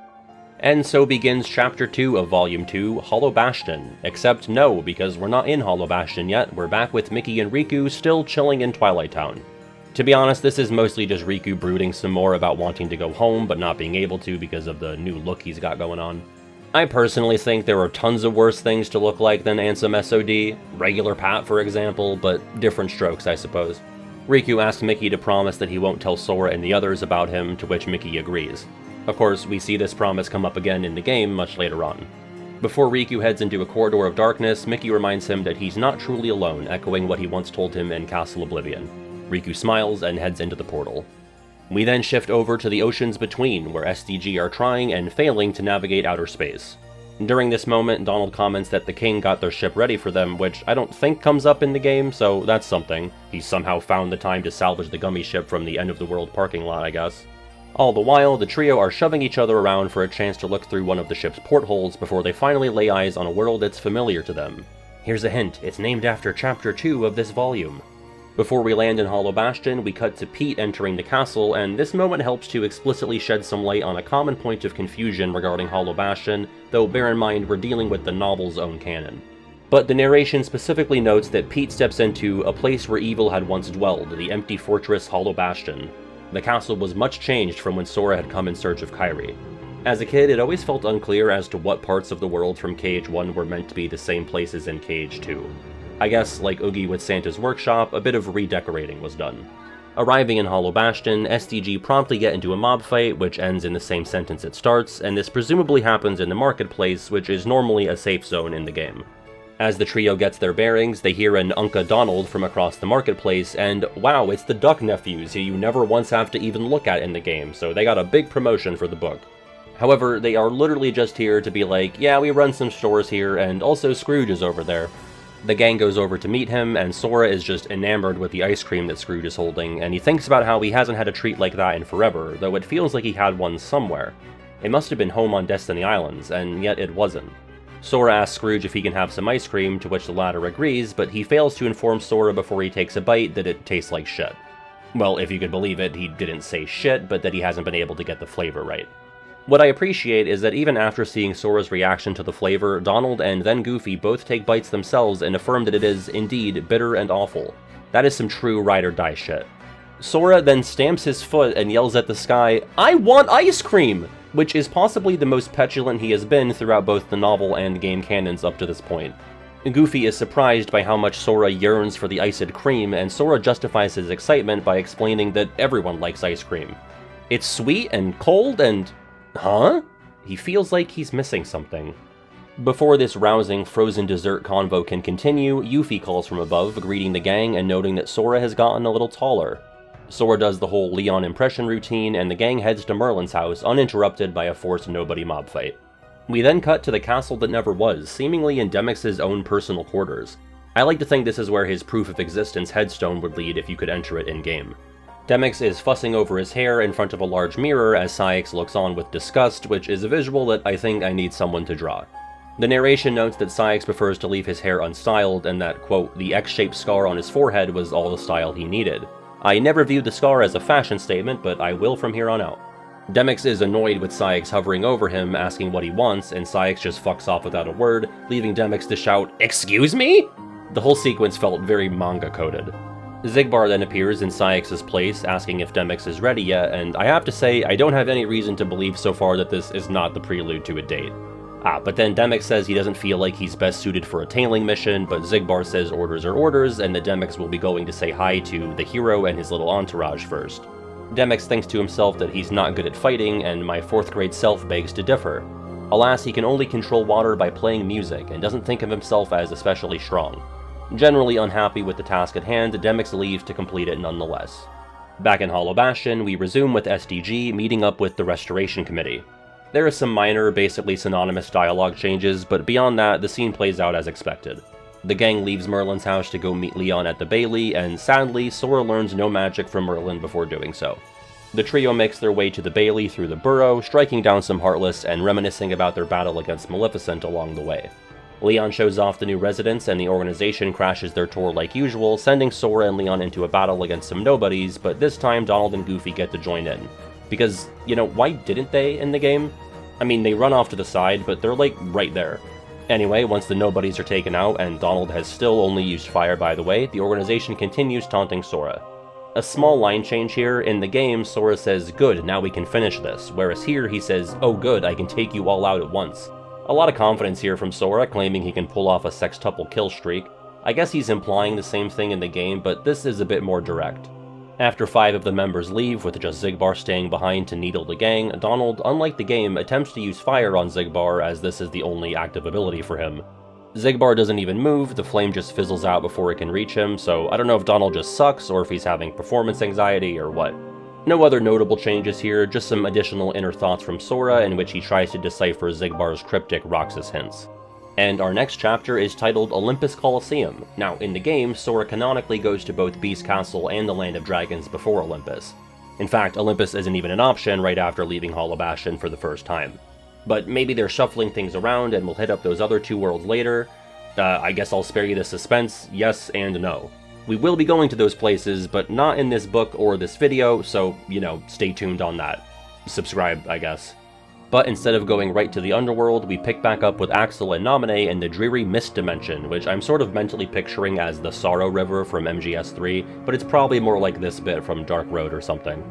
And so begins Chapter 2 of Volume 2, Hollow Bastion. Except no, because we're not in Hollow Bastion yet, we're back with Mickey and Riku still chilling in Twilight Town. To be honest, this is mostly just Riku brooding some more about wanting to go home, but not being able to because of the new look he's got going on. I personally think there are tons of worse things to look like than Ansem SOD, regular Pat for example, but different strokes I suppose. Riku asks Mickey to promise that he won't tell Sora and the others about him, to which Mickey agrees. Of course, we see this promise come up again in the game much later on. Before Riku heads into a corridor of darkness, Mickey reminds him that he's not truly alone, echoing what he once told him in Castle Oblivion. Riku smiles and heads into the portal. We then shift over to the oceans between, where SDG are trying and failing to navigate outer space. During this moment, Donald comments that the king got their ship ready for them, which I don't think comes up in the game, so that's something. He somehow found the time to salvage the Gummi Ship from the end-of-the-world parking lot, I guess. All the while, the trio are shoving each other around for a chance to look through one of the ship's portholes before they finally lay eyes on a world that's familiar to them. Here's a hint, it's named after Chapter 2 of this volume. Before we land in Hollow Bastion, we cut to Pete entering the castle, and this moment helps to explicitly shed some light on a common point of confusion regarding Hollow Bastion, though bear in mind we're dealing with the novel's own canon. But the narration specifically notes that Pete steps into a place where evil had once dwelled, the empty fortress Hollow Bastion. The castle was much changed from when Sora had come in search of Kairi. As a kid, it always felt unclear as to what parts of the world from KH1 were meant to be the same places in KH2. I guess, like Oogie with Santa's workshop, a bit of redecorating was done. Arriving in Hollow Bastion, SDG promptly get into a mob fight, which ends in the same sentence it starts, and this presumably happens in the marketplace, which is normally a safe zone in the game. As the trio gets their bearings, they hear an Unca Donald from across the marketplace, and wow, it's the Duck Nephews, who you never once have to even look at in the game, so they got a big promotion for the book. However, they are literally just here to be like, yeah, we run some stores here, and also Scrooge is over there. The gang goes over to meet him, and Sora is just enamored with the ice cream that Scrooge is holding, and he thinks about how he hasn't had a treat like that in forever, though it feels like he had one somewhere. It must have been home on Destiny Islands, and yet it wasn't. Sora asks Scrooge if he can have some ice cream, to which the latter agrees, but he fails to inform Sora before he takes a bite that it tastes like shit. Well, if you could believe it, he didn't say shit, but that he hasn't been able to get the flavor right. What I appreciate is that even after seeing Sora's reaction to the flavor, Donald and then Goofy both take bites themselves and affirm that it is, indeed, bitter and awful. That is some true ride-or-die shit. Sora then stamps his foot and yells at the sky, "I want ice cream!" which is possibly the most petulant he has been throughout both the novel and game canons up to this point. Goofy is surprised by how much Sora yearns for the iced cream, and Sora justifies his excitement by explaining that everyone likes ice cream. It's sweet and cold and... huh? He feels like he's missing something. Before this rousing frozen dessert convo can continue, Yuffie calls from above, greeting the gang and noting that Sora has gotten a little taller. Sora does the whole Leon impression routine, and the gang heads to Merlin's house, uninterrupted by a forced nobody mob fight. We then cut to the castle that never was, seemingly in Demyx's own personal quarters. I like to think this is where his proof of existence headstone would lead if you could enter it in-game. Demyx is fussing over his hair in front of a large mirror as Saïx looks on with disgust, which is a visual that I think I need someone to draw. The narration notes that Saïx prefers to leave his hair unstyled, and that, quote, the X-shaped scar on his forehead was all the style he needed. I never viewed the scar as a fashion statement, but I will from here on out. Demyx is annoyed with Saïx hovering over him, asking what he wants, and Saïx just fucks off without a word, leaving Demyx to shout, "Excuse me?" The whole sequence felt very manga-coded. Xigbar then appears in Saïx's place, asking if Demyx is ready yet, and I have to say, I don't have any reason to believe so far that this is not the prelude to a date. But then Demyx says he doesn't feel like he's best suited for a tailing mission, but Xigbar says orders are orders, and that Demyx will be going to say hi to the hero and his little entourage first. Demyx thinks to himself that he's not good at fighting, and my 4th grade self begs to differ. Alas, he can only control water by playing music, and doesn't think of himself as especially strong. Generally unhappy with the task at hand, Demyx leaves to complete it nonetheless. Back in Hollow Bastion, we resume with SDG meeting up with the Restoration Committee. There are some minor, basically synonymous dialogue changes, but beyond that, the scene plays out as expected. The gang leaves Merlin's house to go meet Leon at the Bailey, and sadly, Sora learns no magic from Merlin before doing so. The trio makes their way to the Bailey through the burrow, striking down some Heartless and reminiscing about their battle against Maleficent along the way. Leon shows off the new residents, and the organization crashes their tour like usual, sending Sora and Leon into a battle against some nobodies, but this time Donald and Goofy get to join in. Because, you know, why didn't they in the game? I mean, they run off to the side, but they're like right there. Anyway, once the nobodies are taken out, and Donald has still only used fire by the way, the organization continues taunting Sora. A small line change here. In the game, Sora says, "Good, now we can finish this," whereas here he says, "Oh good, I can take you all out at once." A lot of confidence here from Sora, claiming he can pull off a sextuple kill streak. I guess he's implying the same thing in the game, but this is a bit more direct. After 5 of the members leave, with just Xigbar staying behind to needle the gang, Donald, unlike the game, attempts to use fire on Xigbar, as this is the only active ability for him. Xigbar doesn't even move, the flame just fizzles out before it can reach him, so I don't know if Donald just sucks, or if he's having performance anxiety, or what. No other notable changes here, just some additional inner thoughts from Sora, in which he tries to decipher Xigbar's cryptic Roxas hints. And our next chapter is titled Olympus Coliseum. Now, in the game, Sora canonically goes to both Beast Castle and the Land of Dragons before Olympus. In fact, Olympus isn't even an option right after leaving Hollow Bastion for the first time. But maybe they're shuffling things around and we'll hit up those other 2 worlds later. I guess I'll spare you the suspense, yes and no. We will be going to those places, but not in this book or this video, so, you know, stay tuned on that. Subscribe, I guess. But instead of going right to the underworld, we pick back up with Axel and Naminé in the dreary Mist Dimension, which I'm sort of mentally picturing as the Sorrow River from MGS3, but it's probably more like this bit from Dark Road or something.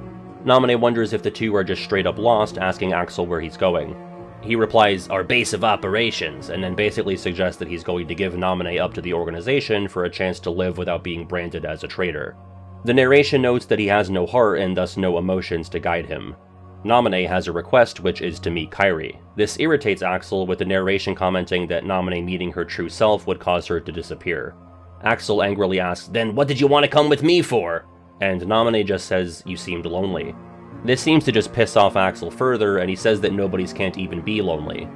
Naminé wonders if the two are just straight up lost, asking Axel where he's going. He replies, "Our base of operations," and then basically suggests that he's going to give Naminé up to the organization for a chance to live without being branded as a traitor. The narration notes that he has no heart and thus no emotions to guide him. Naminé has a request, which is to meet Kairi. This irritates Axel, with the narration commenting that Naminé meeting her true self would cause her to disappear. Axel angrily asks, "Then what did you want to come with me for?" And Naminé just says, "You seemed lonely." This seems to just piss off Axel further, and he says that nobodies can't even be lonely.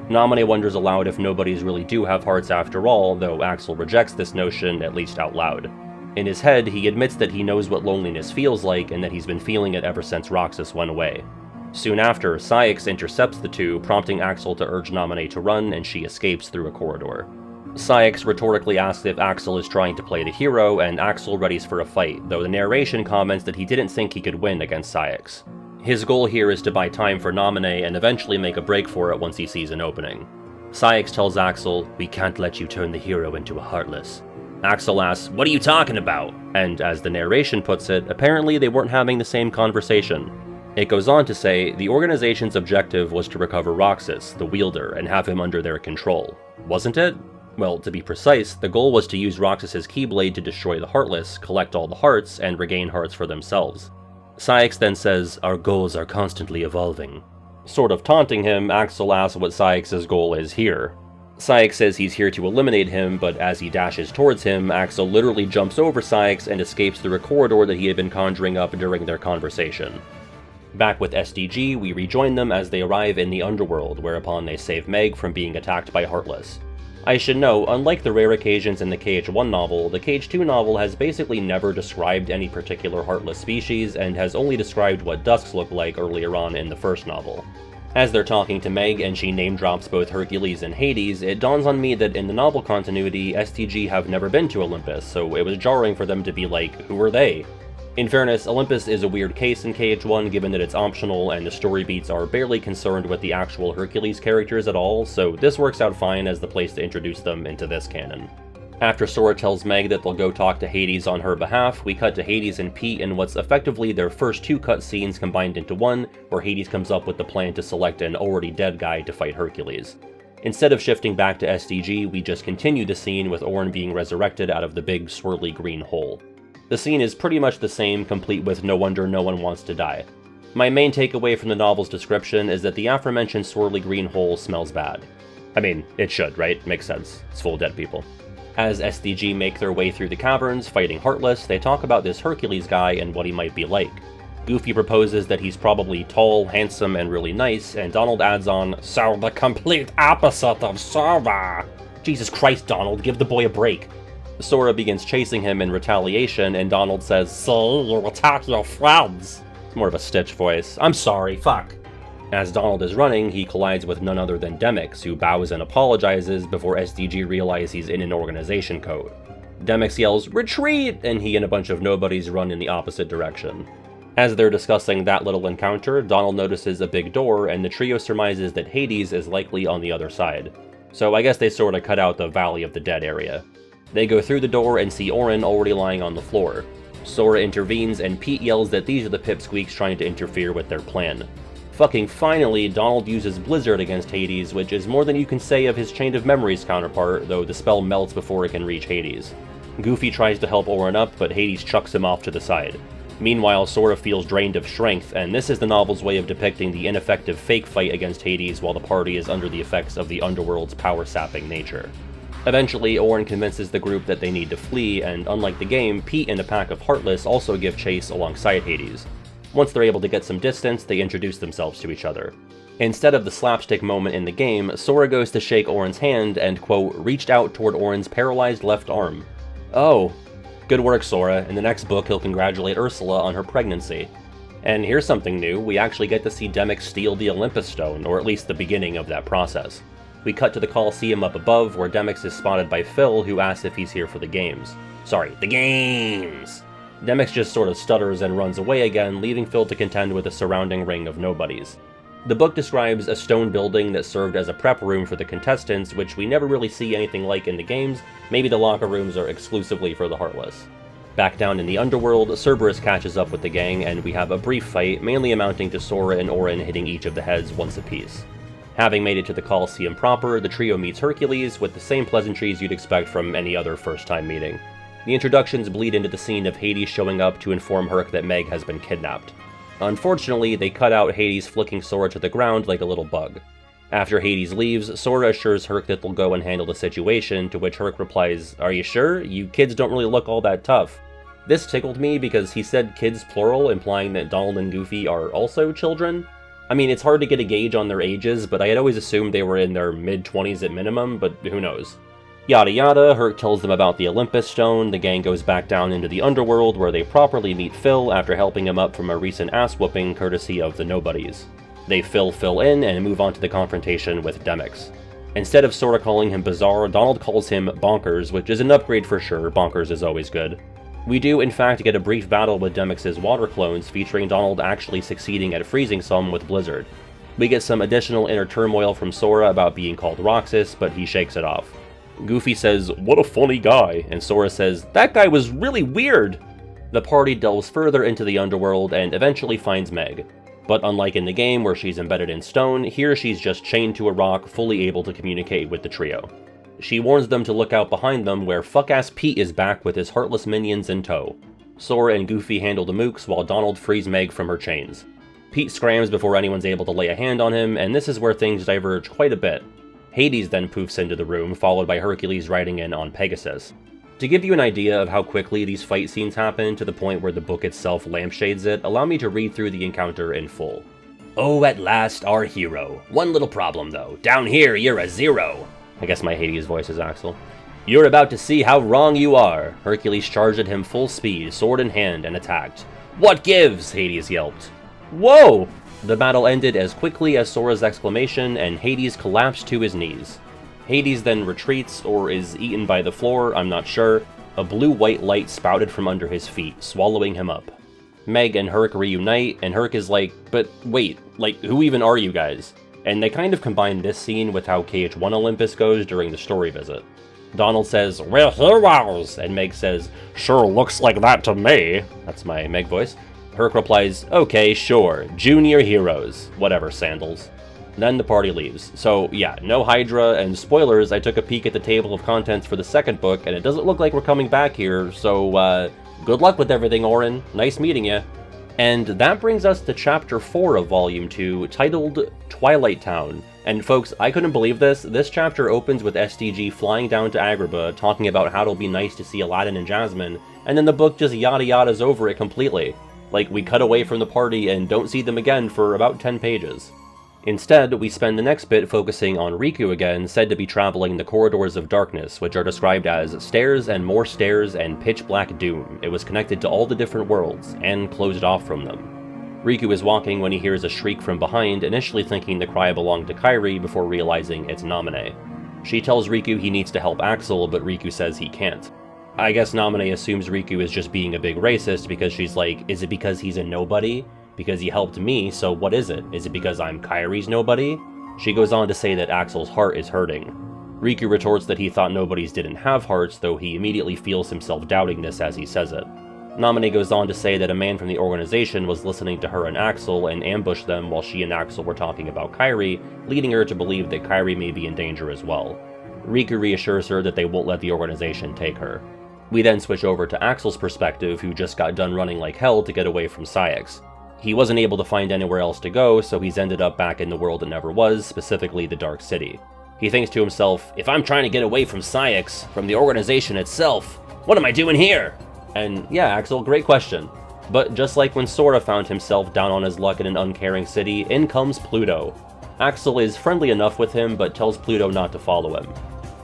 Naminé wonders aloud if nobodies really do have hearts after all, though Axel rejects this notion, at least out loud. In his head, he admits that he knows what loneliness feels like, and that he's been feeling it ever since Roxas went away. Soon after, Saïx intercepts the two, prompting Axel to urge Naminé to run, and she escapes through a corridor. Saïx rhetorically asks if Axel is trying to play the hero, and Axel readies for a fight, though the narration comments that he didn't think he could win against Saïx. His goal here is to buy time for Naminé and eventually make a break for it once he sees an opening. Saïx tells Axel, "We can't let you turn the hero into a Heartless." Axel asks, "What are you talking about?" And as the narration puts it, apparently they weren't having the same conversation. It goes on to say, the organization's objective was to recover Roxas, the wielder, and have him under their control. Wasn't it? Well, to be precise, the goal was to use Roxas's Keyblade to destroy the Heartless, collect all the hearts, and regain hearts for themselves. Saïx then says, "Our goals are constantly evolving." Sort of taunting him, Axel asks what Saïx's goal is here. Saïx says he's here to eliminate him, but as he dashes towards him, Axel literally jumps over Saïx and escapes through a corridor that he had been conjuring up during their conversation. Back with SDG, we rejoin them as they arrive in the underworld, whereupon they save Meg from being attacked by Heartless. I should note, unlike the rare occasions in the KH1 novel, the KH2 novel has basically never described any particular Heartless species, and has only described what Dusks look like earlier on in the first novel. As they're talking to Meg and she name-drops both Hercules and Hades, it dawns on me that in the novel continuity, STG have never been to Olympus, so it was jarring for them to be like, who are they? In fairness, Olympus is a weird case in KH1 given that it's optional and the story beats are barely concerned with the actual Hercules characters at all, so this works out fine as the place to introduce them into this canon. After Sora tells Meg that they'll go talk to Hades on her behalf, we cut to Hades and Pete in what's effectively their first two cutscenes combined into one, where Hades comes up with the plan to select an already dead guy to fight Hercules. Instead of shifting back to SDG, we just continue the scene with Auron being resurrected out of the big swirly green hole. The scene is pretty much the same, complete with "no wonder no one wants to die." My main takeaway from the novel's description is that the aforementioned swirly green hole smells bad. I mean, it should, right? Makes sense. It's full of dead people. As SDG make their way through the caverns, fighting Heartless, they talk about this Hercules guy and what he might be like. Goofy proposes that he's probably tall, handsome, and really nice, and Donald adds on, "So the complete opposite of Sora." Jesus Christ, Donald, give the boy a break. Sora begins chasing him in retaliation, and Donald says, "So you attack your friends." It's more of a Stitch voice. "I'm sorry, fuck." As Donald is running, he collides with none other than Demyx, who bows and apologizes before SDG realize he's in an organization code. Demyx yells, "Retreat!" and he and a bunch of nobodies run in the opposite direction. As they're discussing that little encounter, Donald notices a big door, and the trio surmises that Hades is likely on the other side. So I guess they sorta cut out the Valley of the Dead area. They go through the door and see Auron already lying on the floor. Sora intervenes, and Pete yells that these are the Pipsqueaks trying to interfere with their plan. Fucking finally, Donald uses Blizzard against Hades, which is more than you can say of his Chain of Memories counterpart, though the spell melts before it can reach Hades. Goofy tries to help Auron up, but Hades chucks him off to the side. Meanwhile, Sora feels drained of strength, and this is the novel's way of depicting the ineffective fake fight against Hades while the party is under the effects of the underworld's power-sapping nature. Eventually, Auron convinces the group that they need to flee, and unlike the game, Pete and a pack of Heartless also give chase alongside Hades. Once they're able to get some distance, they introduce themselves to each other. Instead of the slapstick moment in the game, Sora goes to shake Auron's hand and, quote, reached out toward Auron's paralyzed left arm. Oh. Good work, Sora. In the next book, he'll congratulate Ursula on her pregnancy. And here's something new, we actually get to see Demyx steal the Olympus Stone, or at least the beginning of that process. We cut to the Coliseum up above, where Demyx is spotted by Phil, who asks if he's here for the games. Sorry, the games! Demyx just sort of stutters and runs away again, leaving Phil to contend with the surrounding ring of nobodies. The book describes a stone building that served as a prep room for the contestants, which we never really see anything like in the games. Maybe the locker rooms are exclusively for the Heartless. Back down in the underworld, Cerberus catches up with the gang, and we have a brief fight, mainly amounting to Sora and Auron hitting each of the heads once apiece. Having made it to the Colosseum proper, the trio meets Hercules with the same pleasantries you'd expect from any other first-time meeting. The introductions bleed into the scene of Hades showing up to inform Herc that Meg has been kidnapped. Unfortunately, they cut out Hades flicking Sora to the ground like a little bug. After Hades leaves, Sora assures Herc that they'll go and handle the situation, to which Herc replies, "Are you sure? You kids don't really look all that tough." This tickled me because he said kids plural, implying that Donald and Goofy are also children. I mean, it's hard to get a gauge on their ages, but I had always assumed they were in their mid-20s at minimum, but who knows. Yada yada, Herc tells them about the Olympus Stone, the gang goes back down into the underworld where they properly meet Phil after helping him up from a recent ass-whooping courtesy of the Nobodies. They fill Phil in and move on to the confrontation with Demyx. Instead of Sora calling him bizarre, Donald calls him Bonkers, which is an upgrade for sure. Bonkers is always good. We do, in fact, get a brief battle with Demyx's water clones, featuring Donald actually succeeding at freezing some with Blizzard. We get some additional inner turmoil from Sora about being called Roxas, but he shakes it off. Goofy says, "What a funny guy," and Sora says, "That guy was really weird." The party delves further into the underworld and eventually finds Meg. But unlike in the game where she's embedded in stone, here she's just chained to a rock, fully able to communicate with the trio. She warns them to look out behind them where fuck-ass Pete is back with his heartless minions in tow. Sora and Goofy handle the mooks while Donald frees Meg from her chains. Pete scrams before anyone's able to lay a hand on him, and this is where things diverge quite a bit. Hades then poofs into the room, followed by Hercules riding in on Pegasus. To give you an idea of how quickly these fight scenes happen to the point where the book itself lampshades it, allow me to read through the encounter in full. "Oh, at last, our hero. One little problem, though. Down here, you're a zero." I guess my Hades voice is Axel. "You're about to see how wrong you are." Hercules charged at him full speed, sword in hand, and attacked. "What gives?" Hades yelped. "Whoa!" The battle ended as quickly as Sora's exclamation, and Hades collapsed to his knees. Hades then retreats, or is eaten by the floor, I'm not sure. A blue-white light spouted from under his feet, swallowing him up. Meg and Herc reunite, and Herc is like, "But wait, like, who even are you guys?" And they kind of combine this scene with how KH1 Olympus goes during the story visit. Donald says, "We're heroes," and Meg says, "Sure looks like that to me." That's my Meg voice. Herc replies, "Okay, sure, junior heroes." Whatever, sandals. Then the party leaves. So yeah, no Hydra, and spoilers, I took a peek at the table of contents for the second book, and it doesn't look like we're coming back here, so good luck with everything, Orin. Nice meeting ya. And that brings us to Chapter 4 of Volume 2, titled Twilight Town. And folks, I couldn't believe this. This chapter opens with SDG flying down to Agrabah, talking about how it'll be nice to see Aladdin and Jasmine, and then the book just yada yadas over it completely. Like, we cut away from the party and don't see them again for about 10 pages. Instead, we spend the next bit focusing on Riku again, said to be traveling the corridors of darkness, which are described as stairs and pitch-black doom. It was connected to all the different worlds, and closed off from them. Riku is walking when he hears a shriek from behind, initially thinking the cry belonged to Kairi before realizing it's Naminé. She tells Riku he needs to help Axel, but Riku says he can't. I guess Naminé assumes Riku is just being a big racist because she's like, is it because he's a nobody? Because he helped me, so what is it? Is it because I'm Kairi's nobody? She goes on to say that Axel's heart is hurting. Riku retorts that he thought nobodies didn't have hearts, though he immediately feels himself doubting this as he says it. Naminé goes on to say that a man from the organization was listening to her and Axel and ambushed them while she and Axel were talking about Kairi, leading her to believe that Kairi may be in danger as well. Riku reassures her that they won't let the organization take her. We then switch over to Axel's perspective, who just got done running like hell to get away from Saïx. He wasn't able to find anywhere else to go, so he's ended up back in the world that never was, specifically the Dark City. He thinks to himself, if I'm trying to get away from Saïx, from the organization itself, what am I doing here? And yeah, Axel, great question. But just like when Sora found himself down on his luck in an uncaring city, in comes Pluto. Axel is friendly enough with him, but tells Pluto not to follow him.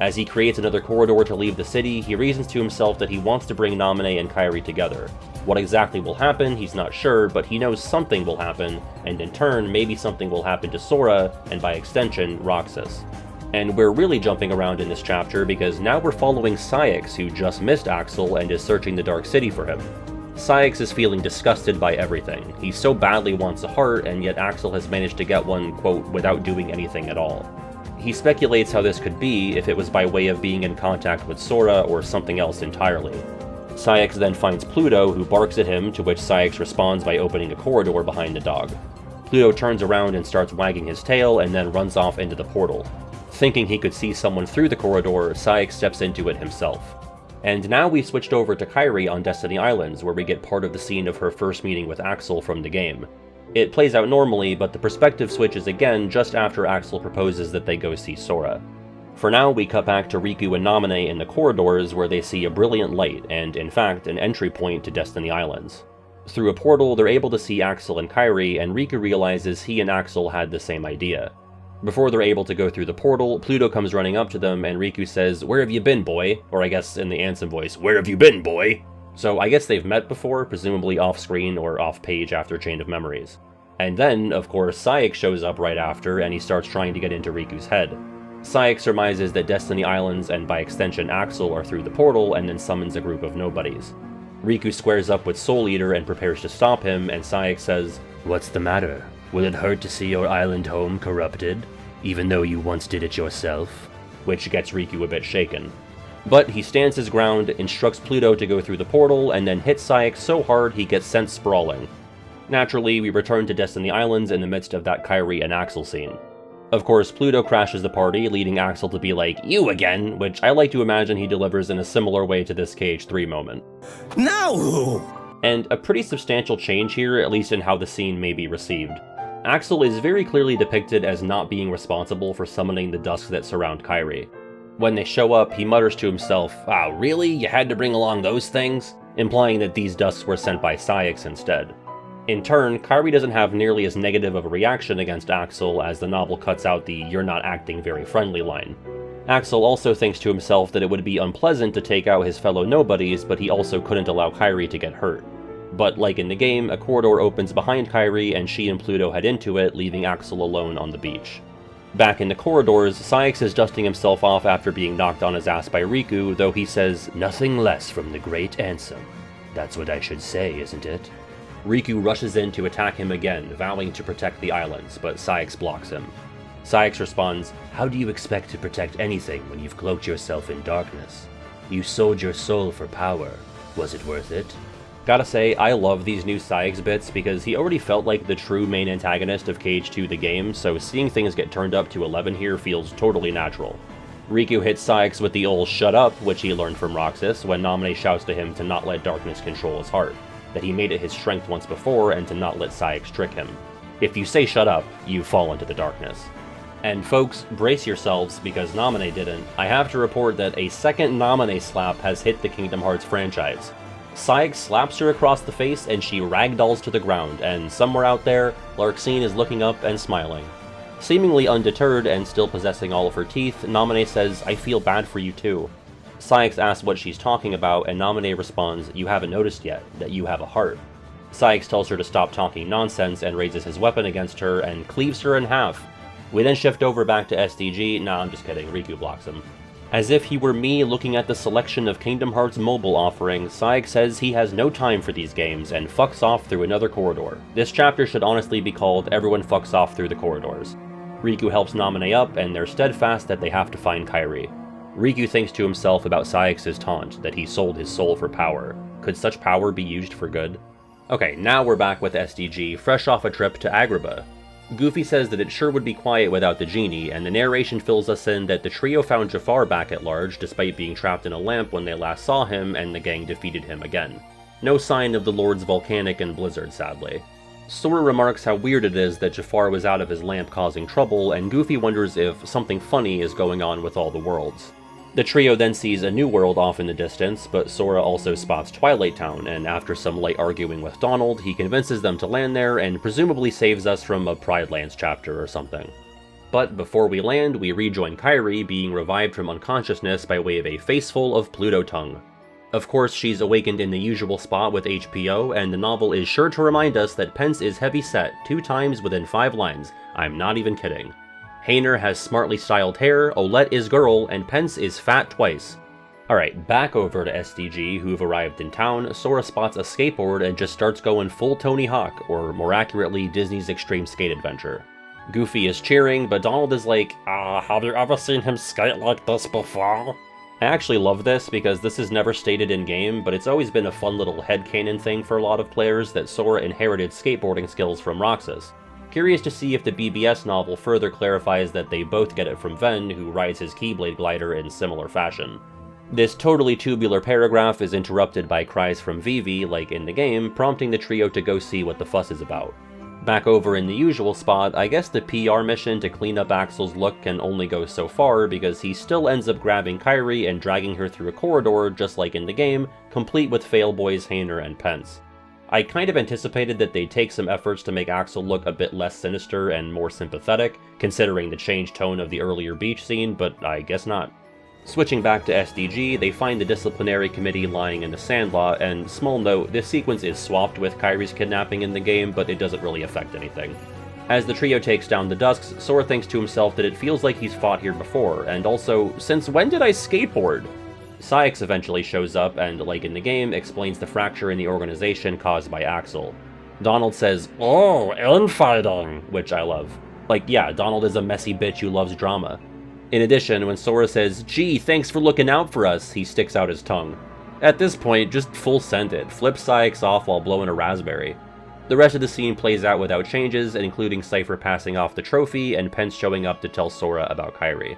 As he creates another corridor to leave the city, he reasons to himself that he wants to bring Naminé and Kairi together. What exactly will happen, he's not sure, but he knows something will happen, and in turn, maybe something will happen to Sora, and by extension, Roxas. And we're really jumping around in this chapter because now we're following Saïx, who just missed Axel and is searching the Dark City for him. Saïx is feeling disgusted by everything. He so badly wants a heart, and yet Axel has managed to get one, quote, without doing anything at all. He speculates how this could be, if it was by way of being in contact with Sora or something else entirely. Saïx then finds Pluto, who barks at him, to which Saïx responds by opening a corridor behind the dog. Pluto turns around and starts wagging his tail and then runs off into the portal. Thinking he could see someone through the corridor, Saïx steps into it himself. And now we've switched over to Kairi on Destiny Islands, where we get part of the scene of her first meeting with Axel from the game. It plays out normally, but the perspective switches again just after Axel proposes that they go see Sora. For now, we cut back to Riku and Naminé in the corridors where they see a brilliant light and, in fact, an entry point to Destiny Islands. Through a portal, they're able to see Axel and Kairi, and Riku realizes he and Axel had the same idea. Before they're able to go through the portal, Pluto comes running up to them, and Riku says, "Where have you been, boy?" Or I guess in the Ansem voice, "Where have you been, boy?" So I guess they've met before, presumably off-screen or off-page after Chain of Memories. And then, of course, Saïx shows up right after, and he starts trying to get into Riku's head. Saïx surmises that Destiny Islands, and by extension Axel, are through the portal, and then summons a group of nobodies. Riku squares up with Soul Eater and prepares to stop him, and Saïx says, "What's the matter? Will it hurt to see your island home corrupted, even though you once did it yourself?" Which gets Riku a bit shaken. But he stands his ground, instructs Pluto to go through the portal, and then hits Saïx so hard he gets sent sprawling. Naturally, we return to Destiny Islands in the midst of that Kairi and Axel scene. Of course, Pluto crashes the party, leading Axel to be like, "You again?" which I like to imagine he delivers in a similar way to this KH3 moment. Now who? And a pretty substantial change here, at least in how the scene may be received. Axel is very clearly depicted as not being responsible for summoning the dusks that surround Kairi. When they show up, he mutters to himself, "Ah, really? You had to bring along those things?" implying that these dusks were sent by Saïx instead. In turn, Kairi doesn't have nearly as negative of a reaction against Axel as the novel cuts out the "you're not acting very friendly" line. Axel also thinks to himself that it would be unpleasant to take out his fellow nobodies, but he also couldn't allow Kairi to get hurt. But like in the game, a corridor opens behind Kairi and she and Pluto head into it, leaving Axel alone on the beach. Back in the corridors, Saïx is dusting himself off after being knocked on his ass by Riku, though he says, "Nothing less from the great Ansem. That's what I should say, isn't it?" Riku rushes in to attack him again, vowing to protect the islands, but Saïx blocks him. Saïx responds, "How do you expect to protect anything when you've cloaked yourself in darkness? You sold your soul for power. Was it worth it?" Gotta say, I love these new Saïx bits because he already felt like the true main antagonist of KH2 the game, so seeing things get turned up to 11 here feels totally natural. Riku hits Saïx with the old "shut up," which he learned from Roxas, when Naminé shouts to him to not let darkness control his heart, that he made it his strength once before and to not let Saïx trick him. If you say "shut up," you fall into the darkness. And folks, brace yourselves, because Naminé didn't. I have to report that a second Naminé slap has hit the Kingdom Hearts franchise. Saïx slaps her across the face and she ragdolls to the ground, and somewhere out there, Larxene is looking up and smiling. Seemingly undeterred and still possessing all of her teeth, Naminé says, "I feel bad for you too." Saïx asks what she's talking about, and Naminé responds, "You haven't noticed yet, that you have a heart." Saïx tells her to stop talking nonsense and raises his weapon against her and cleaves her in half. We then shift over back to SDG, nah, I'm just kidding, Riku blocks him. As if he were me looking at the selection of Kingdom Hearts mobile offerings, Saïx says he has no time for these games and fucks off through another corridor. This chapter should honestly be called "Everyone Fucks Off Through the Corridors." Riku helps Naminé up, and they're steadfast that they have to find Kairi. Riku thinks to himself about Saïx's taunt, that he sold his soul for power. Could such power be used for good? Okay, now we're back with SDG, fresh off a trip to Agrabah. Goofy says that it sure would be quiet without the genie, and the narration fills us in that the trio found Jafar back at large despite being trapped in a lamp when they last saw him, and the gang defeated him again. No sign of the Lord's volcanic and blizzard, sadly. Sora remarks how weird it is that Jafar was out of his lamp causing trouble, and Goofy wonders if something funny is going on with all the worlds. The trio then sees a new world off in the distance, but Sora also spots Twilight Town, and after some light arguing with Donald, he convinces them to land there and presumably saves us from a Pride Lands chapter or something. But before we land, we rejoin Kairi, being revived from unconsciousness by way of a faceful of Pluto tongue. Of course, she's awakened in the usual spot with HPO, and the novel is sure to remind us that Pence is heavy set 2 times within 5 lines. I'm not even kidding. Hayner has smartly styled hair, Olette is girl, and Pence is fat twice. Alright, back over to SDG, who've arrived in town. Sora spots a skateboard and just starts going full Tony Hawk, or more accurately, Disney's Extreme Skate Adventure. Goofy is cheering, but Donald is like, have you ever seen him skate like this before? I actually love this because this is never stated in-game, but it's always been a fun little headcanon thing for a lot of players that Sora inherited skateboarding skills from Roxas. Curious to see if the BBS novel further clarifies that they both get it from Ven, who rides his Keyblade glider in similar fashion. This totally tubular paragraph is interrupted by cries from Vivi, like in the game, prompting the trio to go see what the fuss is about. Back over in the usual spot, I guess the PR mission to clean up Axel's look can only go so far because he still ends up grabbing Kairi and dragging her through a corridor just like in the game, complete with Failboys, Hayner, and Pence. I kind of anticipated that they'd take some efforts to make Axel look a bit less sinister and more sympathetic, considering the changed tone of the earlier beach scene, but I guess not. Switching back to SDG, they find the disciplinary committee lying in the Sandlot, and small note, this sequence is swapped with Kairi's kidnapping in the game, but it doesn't really affect anything. As the trio takes down the Dusks, Sora thinks to himself that it feels like he's fought here before, and also, since when did I skateboard? Saïx eventually shows up and, like in the game, explains the fracture in the organization caused by Axel. Donald says, "Oh, infighting," which I love. Like, yeah, Donald is a messy bitch who loves drama. In addition, when Sora says, "Gee, thanks for looking out for us," he sticks out his tongue. At this point, just full send it, flip Saïx off while blowing a raspberry. The rest of the scene plays out without changes, including Cypher passing off the trophy and Pence showing up to tell Sora about Kairi.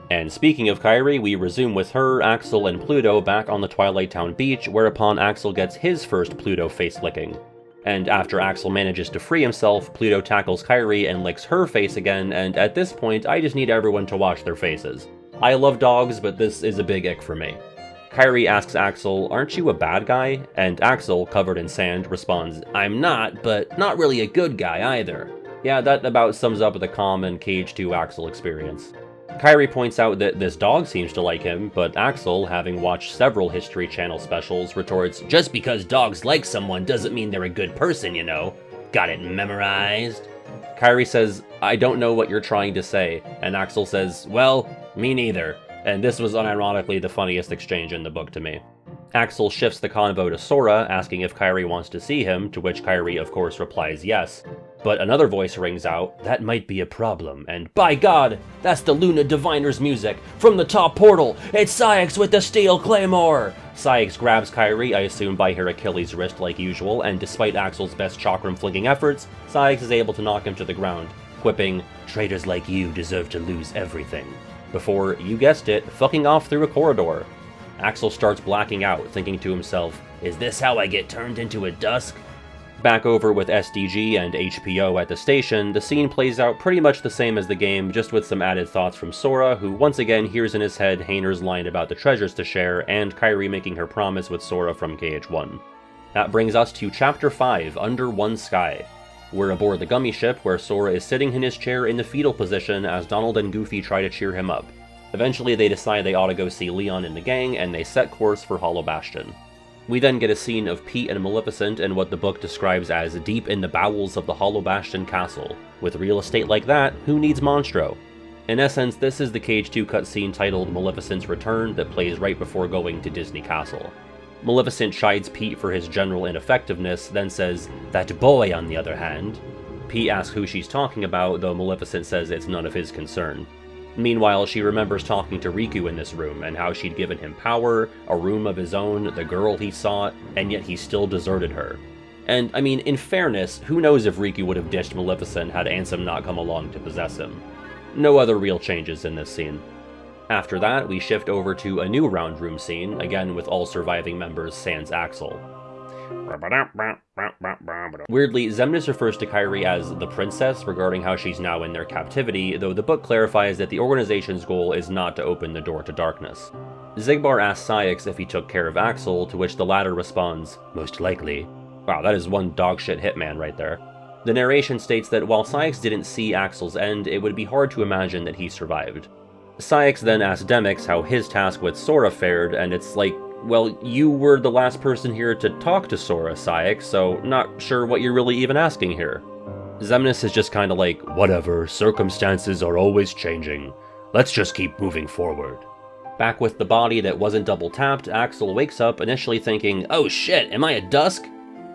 And speaking of Kairi, we resume with her, Axel, and Pluto back on the Twilight Town beach, whereupon Axel gets his first Pluto face-licking. And after Axel manages to free himself, Pluto tackles Kairi and licks her face again, and at this point, I just need everyone to wash their faces. I love dogs, but this is a big ick for me. Kairi asks Axel, "Aren't you a bad guy?" And Axel, covered in sand, responds, "I'm not, but not really a good guy either." Yeah, that about sums up the common Cage 2 Axel experience. Kairi points out that this dog seems to like him, but Axel, having watched several History Channel specials, retorts, "Just because dogs like someone doesn't mean they're a good person, you know. Got it memorized?" Kairi says, "I don't know what you're trying to say," and Axel says, "Well, me neither." And this was unironically the funniest exchange in the book to me. Axel shifts the convo to Sora, asking if Kairi wants to see him, to which Kairi of course replies yes. But another voice rings out, "That might be a problem," and by God, that's the Luna Diviner's music! From the top portal, it's Saïx with the steel claymore! Saïx grabs Kairi, I assume by her Achilles wrist like usual, and despite Axel's best chakram-flinging efforts, Saïx is able to knock him to the ground, quipping, "Traitors like you deserve to lose everything," before, you guessed it, fucking off through a corridor. Axel starts blacking out, thinking to himself, "Is this how I get turned into a Dusk?" Back over with SDG and HPO at the station, the scene plays out pretty much the same as the game, just with some added thoughts from Sora, who once again hears in his head Hayner's line about the treasures to share, and Kairi making her promise with Sora from KH1. That brings us to Chapter 5, Under One Sky. We're aboard the Gummi Ship, where Sora is sitting in his chair in the fetal position as Donald and Goofy try to cheer him up. Eventually they decide they ought to go see Leon and the gang, and they set course for Hollow Bastion. We then get a scene of Pete and Maleficent in what the book describes as deep in the bowels of the Hollow Bastion castle. With real estate like that, who needs Monstro? In essence, this is the Cage 2 cutscene titled Maleficent's Return that plays right before going to Disney Castle. Maleficent chides Pete for his general ineffectiveness, then says, "That boy, on the other hand." Pete asks who she's talking about, though Maleficent says it's none of his concern. Meanwhile, she remembers talking to Riku in this room, and how she'd given him power, a room of his own, the girl he sought, and yet he still deserted her. And, I mean, in fairness, who knows if Riku would have ditched Maleficent had Ansem not come along to possess him. No other real changes in this scene. After that, we shift over to a new round room scene, again with all surviving members sans Axel. Weirdly, Xemnas refers to Kairi as the princess regarding how she's now in their captivity, though the book clarifies that the organization's goal is not to open the door to darkness. Xigbar asks Saïx if he took care of Axel, to which the latter responds, "Most likely." Wow, that is one dogshit hitman right there. The narration states that while Saïx didn't see Axel's end, it would be hard to imagine that he survived. Saïx then asks Demyx how his task with Sora fared, and it's like, well, you were the last person here to talk to Sora, Saïx, so not sure what you're really even asking here. Xemnas is just kinda like, whatever, circumstances are always changing. Let's just keep moving forward. Back with the body that wasn't double tapped, Axel wakes up initially thinking, oh shit, am I a Dusk?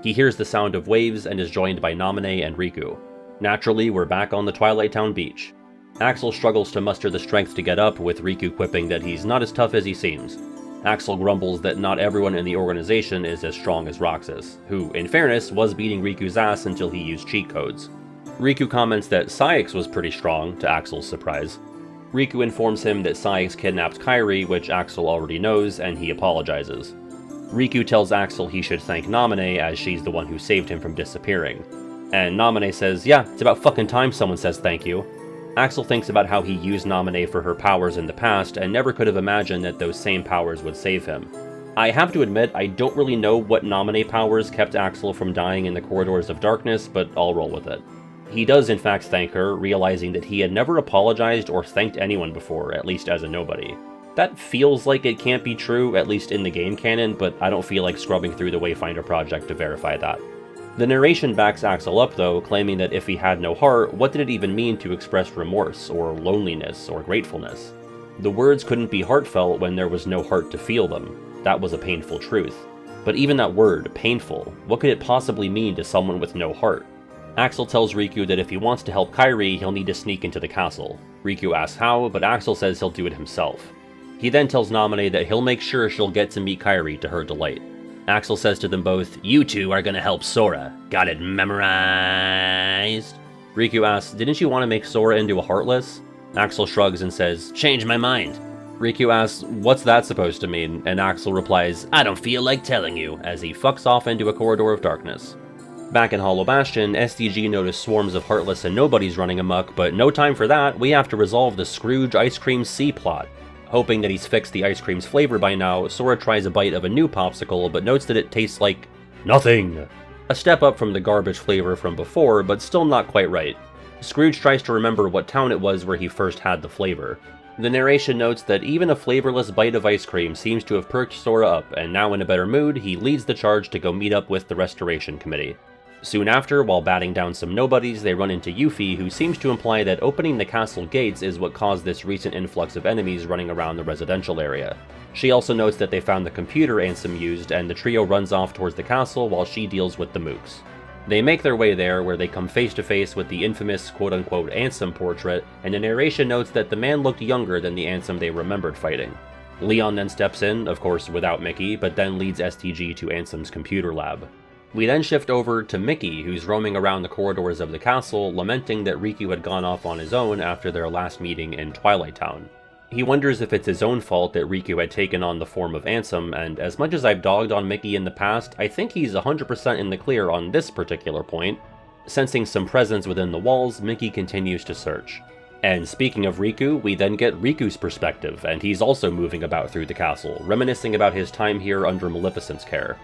He hears the sound of waves and is joined by Naminé and Riku. Naturally, we're back on the Twilight Town beach. Axel struggles to muster the strength to get up, with Riku quipping that he's not as tough as he seems. Axel grumbles that not everyone in the organization is as strong as Roxas, who, in fairness, was beating Riku's ass until he used cheat codes. Riku comments that Saïx was pretty strong, to Axel's surprise. Riku informs him that Saïx kidnapped Kairi, which Axel already knows, and he apologizes. Riku tells Axel he should thank Naminé as she's the one who saved him from disappearing. And Naminé says, yeah, it's about fucking time someone says thank you. Axel thinks about how he used Naminé for her powers in the past and never could have imagined that those same powers would save him. I have to admit, I don't really know what Naminé powers kept Axel from dying in the corridors of darkness, but I'll roll with it. He does in fact thank her, realizing that he had never apologized or thanked anyone before, at least as a nobody. That feels like it can't be true, at least in the game canon, but I don't feel like scrubbing through the Wayfinder project to verify that. The narration backs Axel up though, claiming that if he had no heart, what did it even mean to express remorse, or loneliness, or gratefulness? The words couldn't be heartfelt when there was no heart to feel them. That was a painful truth. But even that word, painful, what could it possibly mean to someone with no heart? Axel tells Riku that if he wants to help Kairi, he'll need to sneak into the castle. Riku asks how, but Axel says he'll do it himself. He then tells Naminé that he'll make sure she'll get to meet Kairi to her delight. Axel says to them both, "You two are gonna help Sora. Got it memorized?" Riku asks, "Didn't you want to make Sora into a Heartless?" Axel shrugs and says, "Change my mind." Riku asks, "What's that supposed to mean?" And Axel replies, "I don't feel like telling you," as he fucks off into a corridor of darkness. Back in Hollow Bastion, SDG noticed swarms of Heartless and Nobodies running amok, but no time for that, we have to resolve the Scrooge Ice Cream C-plot. Hoping that he's fixed the ice cream's flavor by now, Sora tries a bite of a new popsicle, but notes that it tastes like nothing. A step up from the garbage flavor from before, but still not quite right. Scrooge tries to remember what town it was where he first had the flavor. The narration notes that even a flavorless bite of ice cream seems to have perked Sora up, and now in a better mood, he leads the charge to go meet up with the Restoration Committee. Soon after, while batting down some nobodies, they run into Yuffie, who seems to imply that opening the castle gates is what caused this recent influx of enemies running around the residential area. She also notes that they found the computer Ansem used, and the trio runs off towards the castle while she deals with the mooks. They make their way there, where they come face to face with the infamous quote-unquote Ansem portrait, and the narration notes that the man looked younger than the Ansem they remembered fighting. Leon then steps in, of course without Mickey, but then leads STG to Ansem's computer lab. We then shift over to Mickey, who's roaming around the corridors of the castle, lamenting that Riku had gone off on his own after their last meeting in Twilight Town. He wonders if it's his own fault that Riku had taken on the form of Ansem, and as much as I've dogged on Mickey in the past, I think he's 100% in the clear on this particular point. Sensing some presence within the walls, Mickey continues to search. And speaking of Riku, we then get Riku's perspective, and he's also moving about through the castle, reminiscing about his time here under Maleficent's care.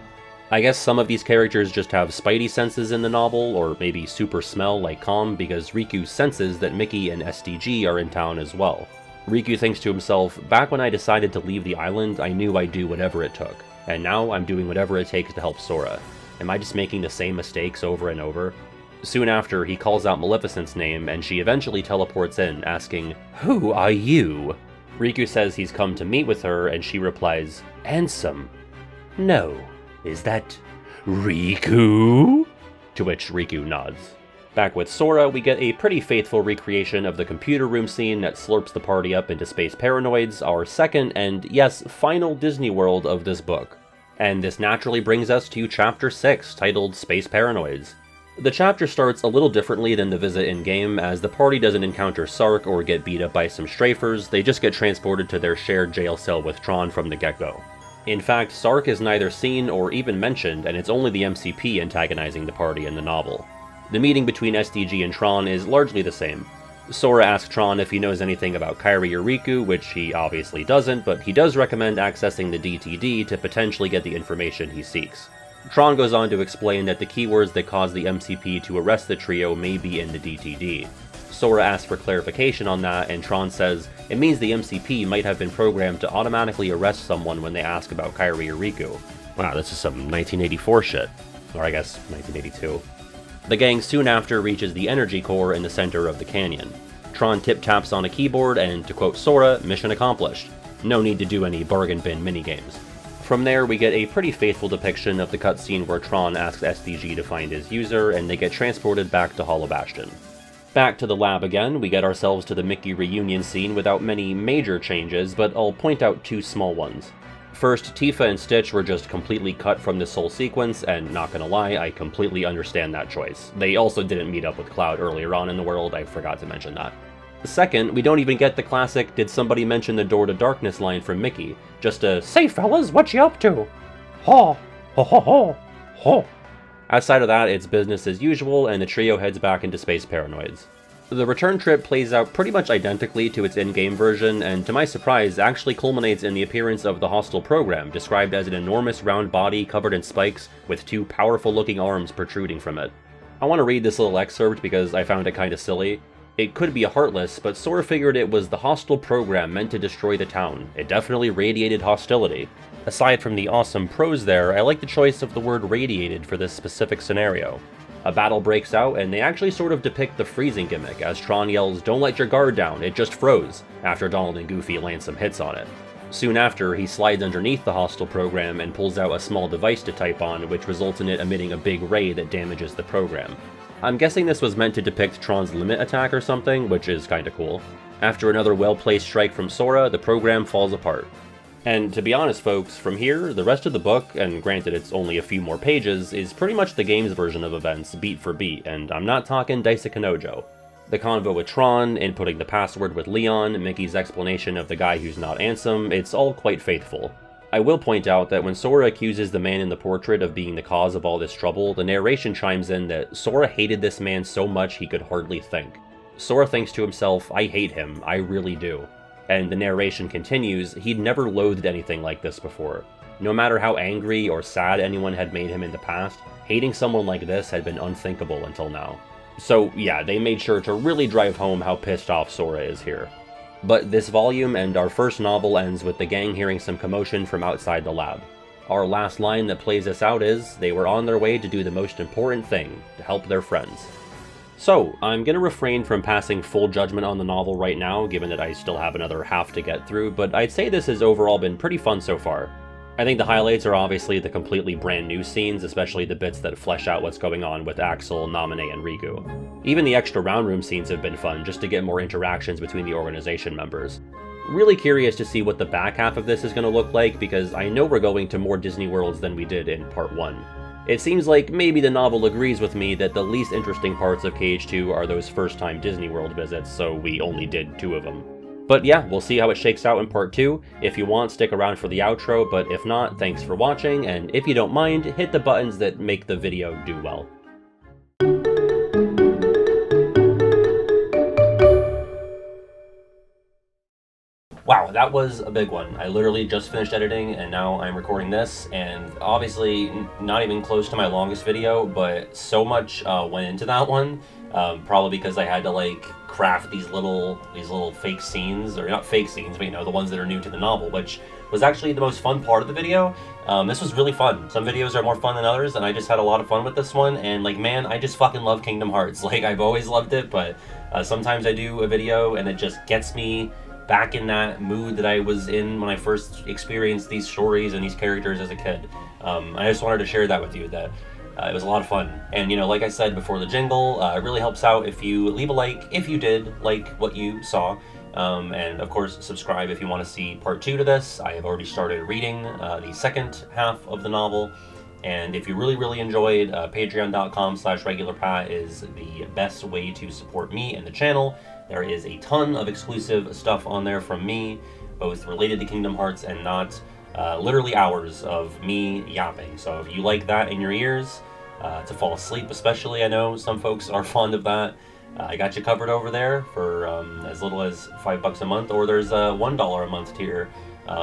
I guess some of these characters just have spidey senses in the novel, or maybe super smell like Calm, because Riku senses that Mickey and SDG are in town as well. Riku thinks to himself, back when I decided to leave the island, I knew I'd do whatever it took, and now I'm doing whatever it takes to help Sora. Am I just making the same mistakes over and over? Soon after, he calls out Maleficent's name, and she eventually teleports in, asking, "Who are you?" Riku says he's come to meet with her, and she replies, "Ansem." "No. Is that Riku?" To which Riku nods. Back with Sora, we get a pretty faithful recreation of the computer room scene that slurps the party up into Space Paranoids, our second and, yes, final Disney World of this book. And this naturally brings us to Chapter 6, titled Space Paranoids. The chapter starts a little differently than the visit in-game, as the party doesn't encounter Sark or get beat up by some strafers, they just get transported to their shared jail cell with Tron from the get-go. In fact, Sark is neither seen or even mentioned, and it's only the MCP antagonizing the party in the novel. The meeting between SDG and Tron is largely the same. Sora asks Tron if he knows anything about Kairi or Riku, which he obviously doesn't, but he does recommend accessing the DTD to potentially get the information he seeks. Tron goes on to explain that the keywords that cause the MCP to arrest the trio may be in the DTD. Sora asks for clarification on that, and Tron says, it means the MCP might have been programmed to automatically arrest someone when they ask about Kairi or Riku. Wow, this is some 1984 shit. Or I guess, 1982. The gang soon after reaches the energy core in the center of the canyon. Tron tip-taps on a keyboard, and to quote Sora, mission accomplished. No need to do any bargain bin minigames. From there, we get a pretty faithful depiction of the cutscene where Tron asks SDG to find his user, and they get transported back to Hollow Bastion. Back to the lab again, we get ourselves to the Mickey reunion scene without many major changes, but I'll point out two small ones. First, Tifa and Stitch were just completely cut from this whole sequence, and not gonna lie, I completely understand that choice. They also didn't meet up with Cloud earlier on in the world, I forgot to mention that. Second, we don't even get the classic "did somebody mention the Door to Darkness" line from Mickey. Just a "say fellas, what you up to? Haw, ho ho ho, ho." Outside of that, it's business as usual, and the trio heads back into Space Paranoids. The return trip plays out pretty much identically to its in-game version, and to my surprise, actually culminates in the appearance of the hostile program, described as an enormous round body covered in spikes with two powerful-looking arms protruding from it. I want to read this little excerpt because I found it kinda silly. It could be a Heartless, but Sora figured it was the hostile program meant to destroy the town. It definitely radiated hostility. Aside from the awesome prose there, I like the choice of the word radiated for this specific scenario. A battle breaks out, and they actually sort of depict the freezing gimmick, as Tron yells, "Don't let your guard down, it just froze," after Donald and Goofy land some hits on it. Soon after, he slides underneath the hostile program and pulls out a small device to type on, which results in it emitting a big ray that damages the program. I'm guessing this was meant to depict Tron's limit attack or something, which is kinda cool. After another well-placed strike from Sora, the program falls apart. And to be honest folks, from here, the rest of the book, and granted it's only a few more pages, is pretty much the game's version of events, beat for beat, and I'm not talking Daisukanojo. The convo with Tron, inputting the password with Leon, Mickey's explanation of the guy who's not Ansem, it's all quite faithful. I will point out that when Sora accuses the man in the portrait of being the cause of all this trouble, the narration chimes in that Sora hated this man so much he could hardly think. Sora thinks to himself, "I hate him, I really do." And the narration continues, he'd never loathed anything like this before. No matter how angry or sad anyone had made him in the past, hating someone like this had been unthinkable until now. So yeah, they made sure to really drive home how pissed off Sora is here. But this volume and our first novel ends with the gang hearing some commotion from outside the lab. Our last line that plays us out is, they were on their way to do the most important thing, to help their friends. So, I'm gonna refrain from passing full judgment on the novel right now, given that I still have another half to get through, but I'd say this has overall been pretty fun so far. I think the highlights are obviously the completely brand new scenes, especially the bits that flesh out what's going on with Axel, Naminé, and Riku. Even the extra round room scenes have been fun, just to get more interactions between the organization members. Really curious to see what the back half of this is gonna look like, because I know we're going to more Disney Worlds than we did in Part 1. It seems like maybe the novel agrees with me that the least interesting parts of KH2 are those first-time Disney World visits, so we only did 2 of them. But yeah, we'll see how it shakes out in Part 2. If you want, stick around for the outro, but if not, thanks for watching, and if you don't mind, hit the buttons that make the video do well. Wow, that was a big one. I literally just finished editing and now I'm recording this, and obviously not even close to my longest video, but so much went into that one, probably because I had to like craft these little fake scenes, or not fake scenes, but you know, the ones that are new to the novel, which was actually the most fun part of the video. This was really fun. Some videos are more fun than others, and I just had a lot of fun with this one, and like, man, I just fucking love Kingdom Hearts. Like, I've always loved it, but sometimes I do a video and it just gets me back in that mood that I was in when I first experienced these stories and these characters as a kid. I just wanted to share that with you, that it was a lot of fun. And you know, like I said before the jingle, it really helps out if you leave a like, if you did like what you saw. And of course, subscribe if you want to see part 2 to this. I have already started reading the second half of the novel. And if you really enjoyed, patreon.com/regularpat is the best way to support me and the channel. There is a ton of exclusive stuff on there from me, both related to Kingdom Hearts and not, literally hours of me yapping. So if you like that in your ears, to fall asleep especially, I know some folks are fond of that, I got you covered over there for as little as $5 a month, or there's a $1 a month tier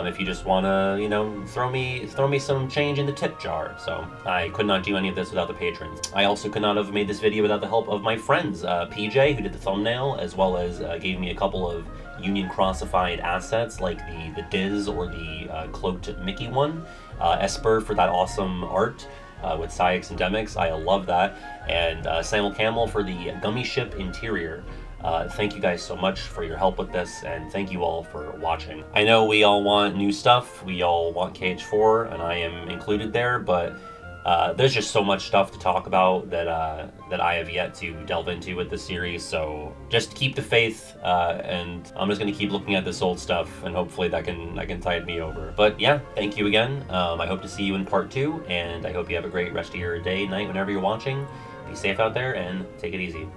if you just want to, you know, throw me some change in the tip jar. So I could not do any of this without the patrons. I also could not have made this video without the help of my friends, PJ, who did the thumbnail, as well as gave me a couple of Union Crossified assets, like the Diz or the cloaked Mickey one, Espurr for that awesome art with Saïx and Demyx. I love that. And SamelCamel for the Gummi Ship interior. Thank you guys so much for your help with this, and thank you all for watching. I know we all want new stuff, we all want KH4, and I am included there, but There's just so much stuff to talk about that that I have yet to delve into with this series, so just keep the faith, and I'm just going to keep looking at this old stuff, and hopefully that can tide me over. But yeah, thank you again. I hope to see you in part 2, and I hope you have a great rest of your day, night, whenever you're watching. Be safe out there, and take it easy.